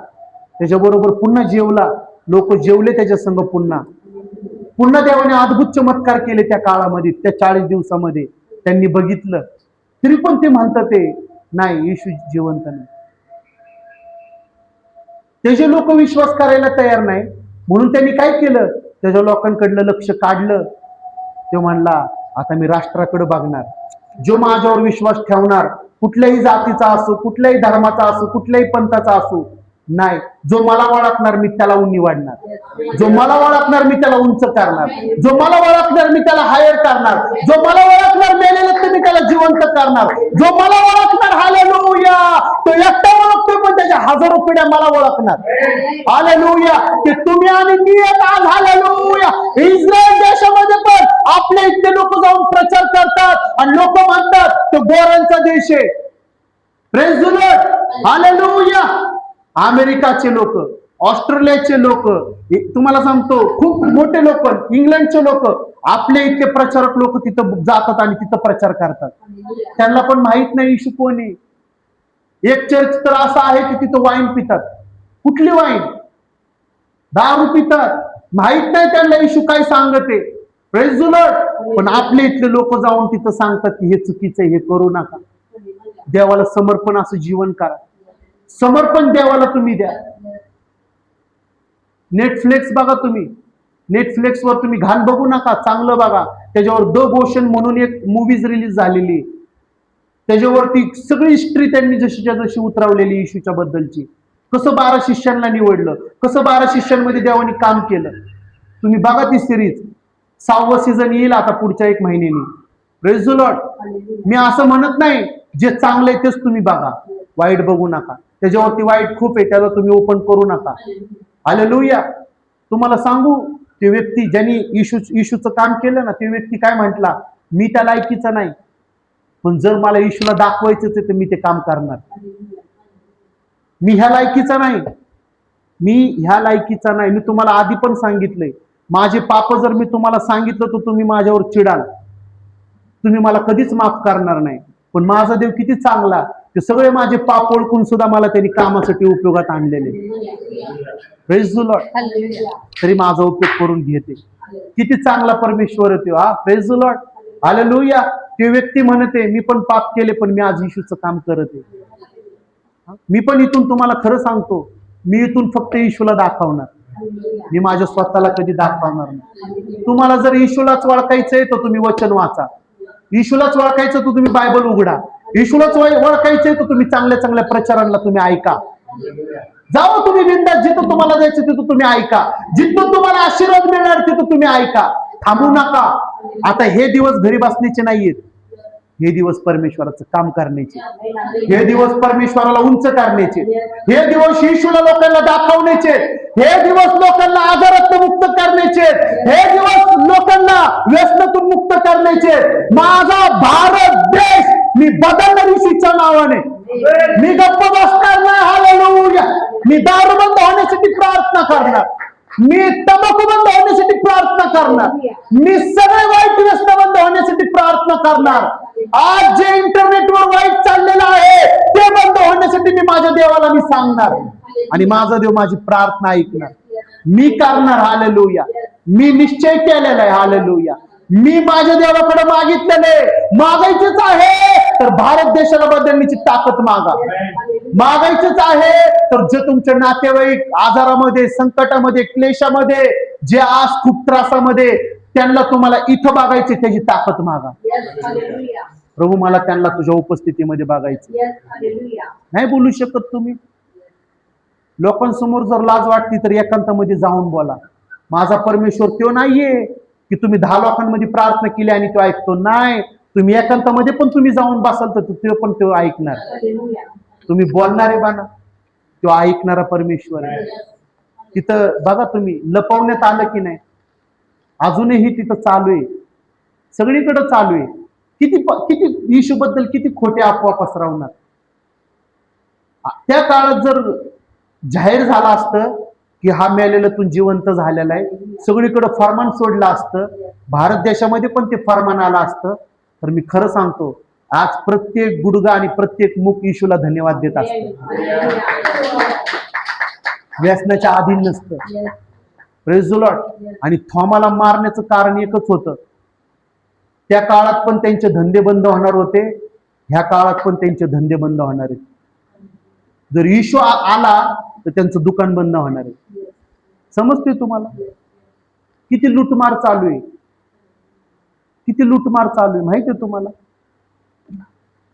त्याच्याबरोबर पुन्हा जेवला. लोक जेवले त्याच्या संग. पुन्हा देवाने अद्भुत चमत्कार केले त्या काळामध्ये. त्या 40 दिवसामध्ये त्यांनी बघितलं. तरी पण ते म्हणतात ते नाही, येशू जिवंत नाही. त्याचे लोक विश्वास करायला तयार नाही. म्हणून त्यांनी काय केलं? त्याच्या लोकांकडलं लक्ष काढलं. तो म्हणला आता मी राष्ट्राकडे बघणार. जो माझ्यावर विश्वास ठेवणार, कुठल्याही जातीचा असो, कुठल्याही धर्माचा असो, कुठल्याही पंथाचा असो, नाही, जो मला ओळखणार मी त्याला निवडणार. जो मला ओळखणार मी त्याला उंच करणार. जो मला ओळखणार मी त्याला हायर करणार. जो मला ओळखणार मेलेलं तर मी त्याला जिवंत करणार. जो मला ओळखणार, हालेलुया, तो एकटा ओळखतोय पण त्याच्या हजारो पिढ्या मला ओळखणार. हालेलुया. ते तुम्ही आणि मी आज. हालेलुया. इस्रायल देशामध्ये पण आपल्या इथले लोक जाऊन प्रचार करतात आणि लोक म्हणतात तो गोरांचा देश आहे. Praise the lord. हालेलुया. अमेरिकाचे लोक, ऑस्ट्रेलियाचे लोक, तुम्हाला सांगतो खूप मोठे लोक, इंग्लंडचे लोक, आपले इतके प्रचारक लोक तिथं जातात आणि तिथं प्रचार करतात. त्यांना पण माहित नाही येशू कोण आहे. एक चर्च तर असा आहे की तिथं वाईन पितात. कुठली वाईन? दारू पितात. माहित नाही त्यांना येशू काय सांगते. Praise the Lord. पण आपले इथले लोक जाऊन तिथं सांगतात की हे चुकीचं आहे, हे करू नका. देवाला समर्पण असं जीवन करा. समर्पण देवाला तुम्ही द्या. नेटफ्लिक्स बघा तुम्ही. नेटफ्लिक्सवर तुम्ही घाण बघू नका, चांगलं बघा. त्याच्यावर द गोशन म्हणून एक मूवीज रिलीज झालेली. त्याच्यावरती सगळी हिस्ट्री त्यांनी जशीच्या जशी उतरवलेली येशूच्या बद्दलची. कसं 12 शिष्यांना निवडलं, कसं 12 शिष्यांमध्ये देवाने काम केलं. तुम्ही बघा ती सिरीज. 6वं सीझन येईल आता पुढच्या 1 महिन्यानी. Praise the lord. मी असं म्हणत नाही, जे चांगलं आहे तेच तुम्ही बघा, वाईट बघू नका. त्याच्यावरती वाईट खूप आहे, त्याला तुम्ही ओपन करू नका. हालेलुया. तुम्हाला सांगू, ते व्यक्ती ज्यांनी येशूचं काम केलं ना, ते व्यक्ती काय म्हटला, मी त्या लायकीचा नाही, पण जर मला येशूला दाखवायचंच आहे तर मी ते काम करणार. मी ह्या लायकीचा नाही, मी ह्या लायकीचा नाही. मी तुम्हाला आधी पण सांगितलंय, माझे पाप जर मी तुम्हाला सांगितलं तर तुम्ही माझ्यावर चिडाल, तुम्ही मला कधीच माफ करणार नाही. पण माझा देव किती चांगला, ते सगळे माझे पाप ओळखून सुद्धा मला त्यांनी कामासाठी उपयोगात आणलेले. Praise the Lord. तरी माझा उपयोग करून घेते. किती चांगला परमेश्वर होते. हा, प्रेज द लॉर्ड. हालेलुया. ते व्यक्ती म्हणते मी पण पाप केले पण मी आज येशूचं काम करते. मी पण इथून तुम्हाला खरं सांगतो, मी इथून फक्त येशूला दाखवणार. मी माझ्या स्वतःला कधी दाखवणार नाही. तुम्हाला जर येशूलाच ओळखायचंय तर तुम्ही वचन वाचा. येशूलाच ओळखायचं तर तुम्ही बायबल उघडा. येशूलाच ओळखायचंय तर तुम्ही चांगल्या चांगल्या प्रचारांना तुम्ही ऐका. जाओ तुम्ही बिनधास्त, जिथं तुम्हाला जायचं तिथं तुम्ही ऐका. जिथं तुम्हाला आशीर्वाद मिळणार तिथं तुम्ही ऐका. थांबू नका. आता हे दिवस घरी बसण्याचे नाहीयेत. हे दिवस परमेश्वराचं काम करण्याचे. हे दिवस परमेश्वराला उंच करण्याचे. हे दिवस येशूला लोकांना दाखवण्याचे. हे दिवस लोकांना आजारातून मुक्त करण्याचे. हे दिवस लोकांना व्यसनातून मुक्त करण्याचे. माझा भारत देश मी बदलणार येशूच्या नावाने. मी गप्प बसणार नाही. हालेलुया. मी दारूबंद होण्यासाठी प्रार्थना करणार. मी तंबाखू बंद होण्यासाठी प्रार्थना करणार. मी सगळे वाईट व्यसन बंद होण्यासाठी प्रार्थना करणार. आज जे इंटरनेटवर वाईट चाललेलं आहे ते बंद होण्यासाठी मी माझ्या देवाला मी सांगणार आणि माझा देव माझी प्रार्थना ऐकणार. मी करणार. हालेलुया. मी निश्चय केलेला आहे. हालेलुया. मी माझ्या देवाकडे मागितलेलं आहे. मागायचंच आहे तर भारत देशाला बदलण्याची ताकद मागा. मागायचंच आहे तर जे तुमचे नातेवाईक आजारामध्ये, संकटामध्ये, क्लेशामध्ये, जे आज खूप त्रासामध्ये, त्यांना तुम्हाला इथं बघायचे, त्याची ताकद मागा. प्रभू मला त्यांना तुझ्या उपस्थितीमध्ये बघायचं. नाही बोलू शकत तुम्ही? लोकांसमोर जर लाज वाटली तर एकांतामध्ये जाऊन बोला. माझा परमेश्वर तो नाहीये की तुम्ही 10 लोकांमध्ये प्रार्थना केली आणि तो ऐकतो. नाही, तुम्ही एकांतामध्ये पण तुम्ही जाऊन बसाल तर तो पण तो ऐकणार. तुम्ही बोलणारे बाना, तो ऐकणारा परमेश्वर आहे. तिथं बघा तुम्ही लपवण्यात आलं की नाही, अजूनही तिथं चालू आहे, सगळीकडे चालू आहे. किती किती येशू बद्दल किती खोटे अफवा पसरवणार. त्या काळात जर जाहीर झालं असतं की हा मेलेल्यातून जिवंत झालेला आहे, सगळीकडे फरमान सोडलं असतं, भारत देशामध्ये पण ते फरमान आलं असतं, तर मी खरं सांगतो आज प्रत्येक गुडगा आणि प्रत्येक मुख येशूला धन्यवाद देत असतं. व्यसनाच्या अधीन नसतं. Praise the Lord. आणि थॉमाला मारण्याचं कारण एकच होतं. त्या काळात पण त्यांचे धंदे बंद होणार होते, ह्या काळात पण त्यांचे धंदे बंद होणार आहेत. जर येशू आला तर त्यांचं दुकान बंद होणार आहे. समजते तुम्हाला? किती लूटमार चालू आहे, किती लूटमार चालू आहे माहिती आहे तुम्हाला?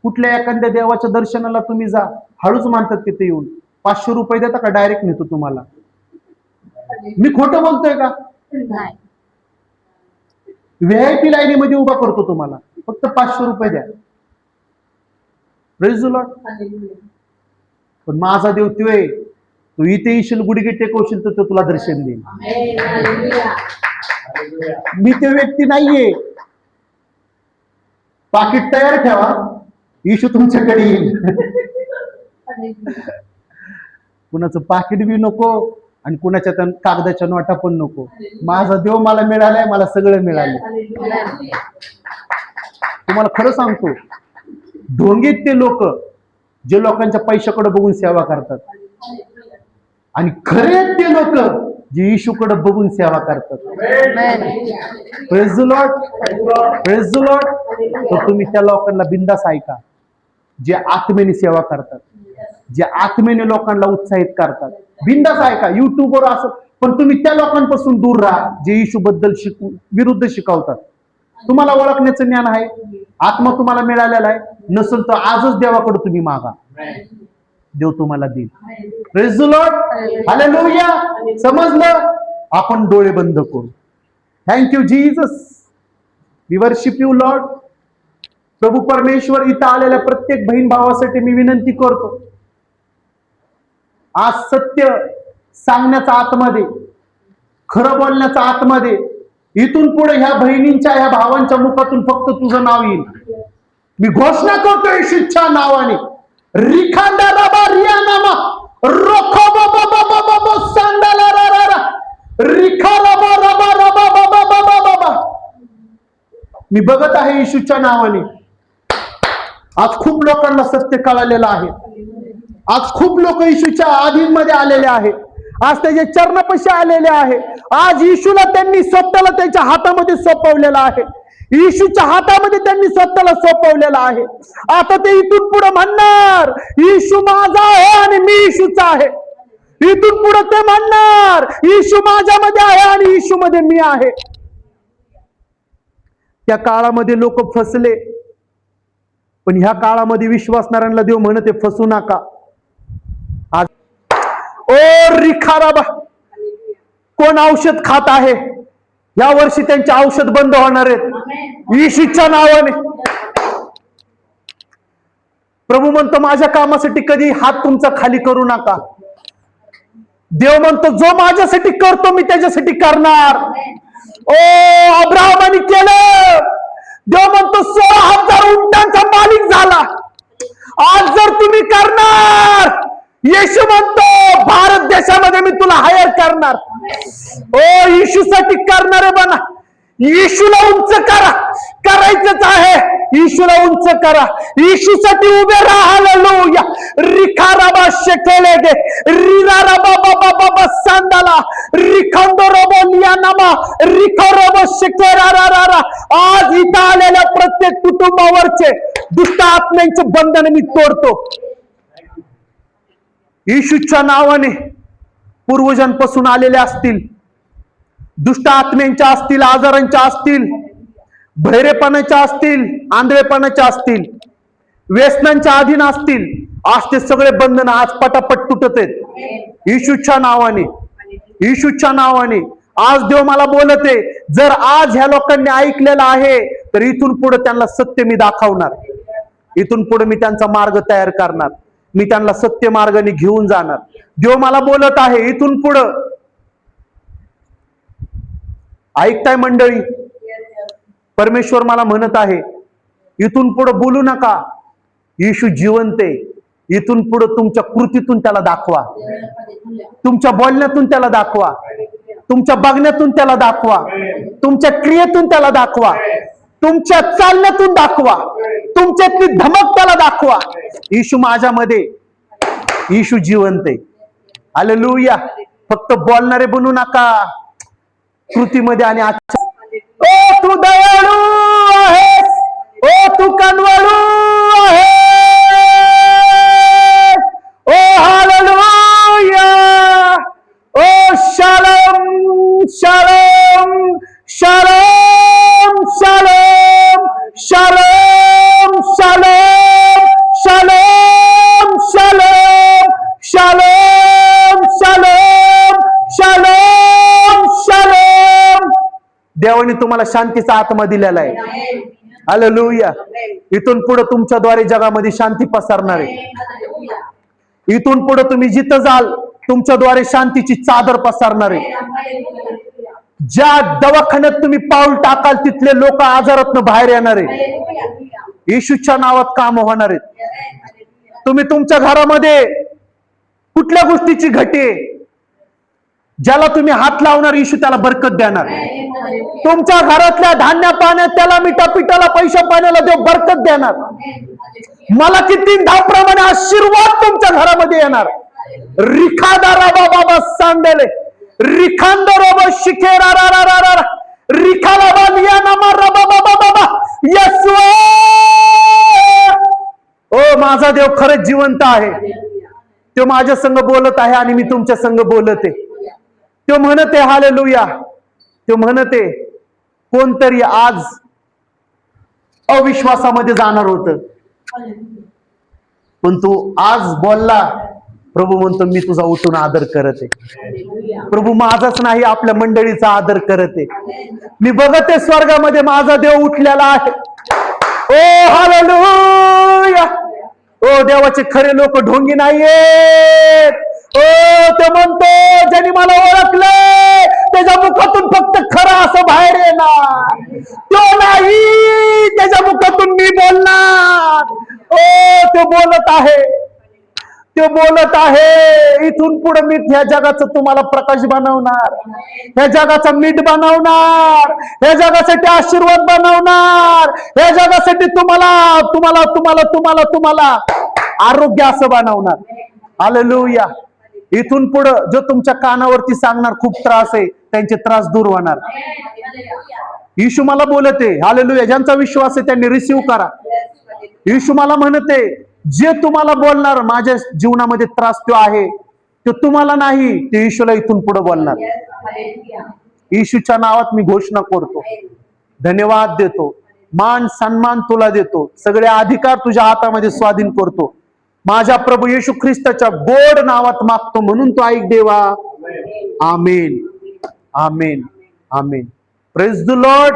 कुठल्या एखाद्या देवाच्या दर्शनाला तुम्ही जा, हळूच मानतात तिथे येऊन 500 रुपये देता का डायरेक्ट नेतो तुम्हाला? मी खोटं बोलतोय का? व्हीआयपी लाईनीमध्ये उभा करतो तुम्हाला, फक्त 500 रुपये द्या. Praise the Lord. पण माझा देव तो आहे, तू इथे येशील, गुडघे टेकवशील तर तो तुला दर्शन देईल. मी ते व्यक्ती नाहीये. पाकिट तयार ठेवा, येशू तुमच्याकडे येईल. कुणाचं पाकिट बी नको आणि कुणाच्या कागदाच्या नोटा पण नको. माझा देव मला मिळालाय, मला सगळं मिळालं. तुम्हाला खरं सांगतो, ढोंगीत ते लोक जे लोकांच्या पैशाकडे बघून सेवा करतात, आणि खरे आहेत ते लोक जे येशूकडे बघून सेवा करतात. Praise the Lord. Praise the Lord. तर तुम्ही त्या लोकांना बिंदास ऐका जे आत्मेने सेवा करतात, जे आत्मेने लोकांना उत्साहित करतात. बिंदास ऐका. युट्यूबवर असं, पण तुम्ही त्या लोकांपासून दूर राहा जे येशू बद्दल विरुद्ध शिकवतात. तुम्हाला ओळखण्याचं ज्ञान आहे, आत्मा तुम्हाला मिळालेला आहे, नसेल तर आजच देवाकडे तुम्ही मागा, देव तुम्हाला देईल. Praise the lord. हालेलुया. समजलं? आपण डोळे बंद करू. Thank you Jesus. We worship you lord. प्रभू परमेश्वर, इथं आलेल्या प्रत्येक बहीण भावासाठी मी विनंती करतो, आज सत्य सांगण्याचा आतमध्ये, खरं बोलण्याचा आतमध्ये, इथून पुढे ह्या बहिणींच्या, ह्या भावांच्या मुखातून फक्त तुझं नाव येईल. मी घोषणा करतो येशूच्या नावाने. रिखांडा राबा रियानामा रोखो बाबा बाबा बाबा सांडाला रा रा रा रिखा राबा राबा राबा बाबा बाबा बाबा. मी बघत आहे येशूच्या नावाने. आज खूप लोकांना सत्य कळालेलं आहे. आज खूप लोक येशूच्या अधीनमध्ये आलेले आहे. आज त्याच्या चरणापाशी आलेले आहे. आज येशूला त्यांनी स्वतःला त्यांच्या हातामध्ये सोपवलेला आहे. येशूच्या हातामध्ये त्यांनी स्वतःला सोपवलेला आहे. आता ते इथून पुढे म्हणणार, येशू माझा आहे आणि मी येशूचा आहे. इथून पुढे ते म्हणणार, येशू माझ्यामध्ये आहे आणि येशू मध्ये मी आहे. त्या काळामध्ये लोक फसले, पण ह्या काळामध्ये विश्वासणाऱ्यांना देव म्हणते फसू नका. आज ओ रिखाराबा, कोण औषध खात आहे, या वर्षी त्यांचे औषध बंद होणार आहेत येशूच्या नावाने. प्रभू म्हणतो माझ्या कामासाठी कधी हात तुमचा खाली करू नका. देव म्हणतो जो माझ्यासाठी करतो मी त्याच्यासाठी करणार. ओ अब्राहमाने केलं. देव म्हणतो 16,000 उंटांचा मालिक झाला. आज जर तुम्ही करणार, येशू म्हणतो भारत देशामध्ये मी तुला हायर करणार. ओ येशूसाठी करणारे बना. येशूला उंच करा, करायचंच आहे. येशूला उंच करा, येशूसाठी उभे राहा. हालेलुया. रिखाराबा शेकेले दे रिराराबा बाबा बाबा सांदाला रिखंदोरबो लियानामा रिखोरबो शेकेरारारा. आज इथं आलेल्या प्रत्येक कुटुंबावरचे दुष्ट आत्म्यांचे बंधन मी तोडतो येशूच्या नावाने. पूर्वजांपासून आलेले असतील, दुष्ट आत्म्यांच्या असतील, आजारांच्या असतील, बहिरेपणाच्या असतील, आंधळेपणाच्या असतील, व्यसनांच्या अधीन असतील, आज ते सगळे बंधन आज पटापट तुटत आहेत येशूच्या नावाने. येशूच्या नावाने आज देव मला बोलते, जर आज ह्या लोकांनी ऐकलेलं आहे तर इथून पुढे त्यांना सत्य मी दाखवणार. इथून पुढे मी त्यांचा मार्ग तयार करणार, मी त्यांना सत्य मार्गाने घेऊन जाणार. देव मला बोलत आहे इथून पुढं. ऐकताय मंडळी? परमेश्वर मला म्हणत आहे इथून पुढे बोलू नका, येशू जिवंत आहे. इथून पुढे तुमच्या कृतीतून त्याला दाखवा, तुमच्या बोलण्यातून त्याला दाखवा, तुमच्या बघण्यातून त्याला दाखवा, तुमच्या क्रियेतून त्याला दाखवा, तुमच्या चालण्यातून दाखवा, तुमच्यातली धमक त्याला दाखवा. येशू माझ्यामध्ये, येशू जिवंत आहे. हालेलुया. फक्त बोलणारे बनू नका, कृतीमध्ये आणि ओ तू दयाळू आहेस, ओ तू कनवाळू आहेस, ओ हालेलुया, ओ शालोम शालोम शालोम शालोम शालोम शालोम शालोम शालोम शालोम शालोम शालोम शालोम. देवाने तुम्हाला शांतीचा आत्मा दिलेला आहे. हालेलुया. इथून पुढे तुमच्याद्वारे जगामध्ये शांती पसरणार आहे. इथून पुढे तुम्ही जिथं जाल तुमच्याद्वारे शांतीची चादर पसरणार आहे. ज्या दवाखान्यात तुम्ही पाऊल टाकाल तिथले लोक आजारातून बाहेर येणार आहे. येशूच्या नावात काम होणार आहेत. तुम्ही तुमच्या घरामध्ये कुठल्या गोष्टीची घटे ज्याला तुम्ही हात लावणार येशू त्याला बरकत देणार. तुमच्या घरातल्या धान्य पाण्यात त्याला मिठापिठाला पैशा पाण्याला देव बरकत देणार. मला किती धावप्रमाणे आशीर्वाद तुमच्या घरामध्ये येणार. रिखादारा बाबा सांडले रिखांदरोबा शिखेरा रिखाला बालिया नामा रबा बाबा बाबा येशू. ओ माझा देव खरंच जिवंत आहे. तो माझ्या संग बोलत आहे आणि मी तुमच्या संग बोलत आहे. तो म्हणते हालेलुया. तो म्हणते कोणतरी आज अविश्वासामध्ये जाणार होत पण तू आज बोलला. प्रभू म्हणतो मी तुझा उठून आदर करत आहे. प्रभू माझाच नाही आपल्या मंडळीचा आदर करत आहे. मी बघते स्वर्गामध्ये माझा देव उठलेला आहे. ओ हालेलुया. ओ देवाचे खरे लोक ढोंगी नाहीयेत. ओ ते म्हणतो ज्यांनी मला ओळखलंय त्याच्या मुखातून फक्त खरं असं बाहेर येणार. तो नाही त्याच्या मुखातून मी बोलणार. ओ तो बोलत आहे, तो बोलत आहे. इथून पुढे मी ह्या जगाचं तुम्हाला प्रकाश बनवणार, ह्या जगाचा मीठ बनवणार, ह्या जगासाठी आशीर्वाद बनवणार, ह्या जगासाठी तुम्हाला तुम्हाला तुम्हाला तुम्हाला तुम्हाला आरोग्य असं बनवणार. हालेलुया. इथून पुढे जो तुमच्या कानावरती सांगणार खूप त्रास आहे त्यांचे त्रास दूर होणार. येशू मला बोलते हालेलुया. ज्यांचा विश्वास आहे त्यांनी रिसीव्ह करा. येशू मला म्हणते जे तुम्हाला बोलणार माझ्या जीवनामध्ये त्रास तो आहे तो तुम्हाला नाही, ते येशूला इथून पुढे बोलणार. येशूच्या नावात मी घोषणा करतो, धन्यवाद देतो, मान सन्मान तुला देतो, सगळे अधिकार तुझ्या हातामध्ये स्वाधीन करतो. माझ्या प्रभू येशू ख्रिस्ताच्या गोड नावात मागतो म्हणून तो ऐक देवा. Amen amen amen. Praise the Lord.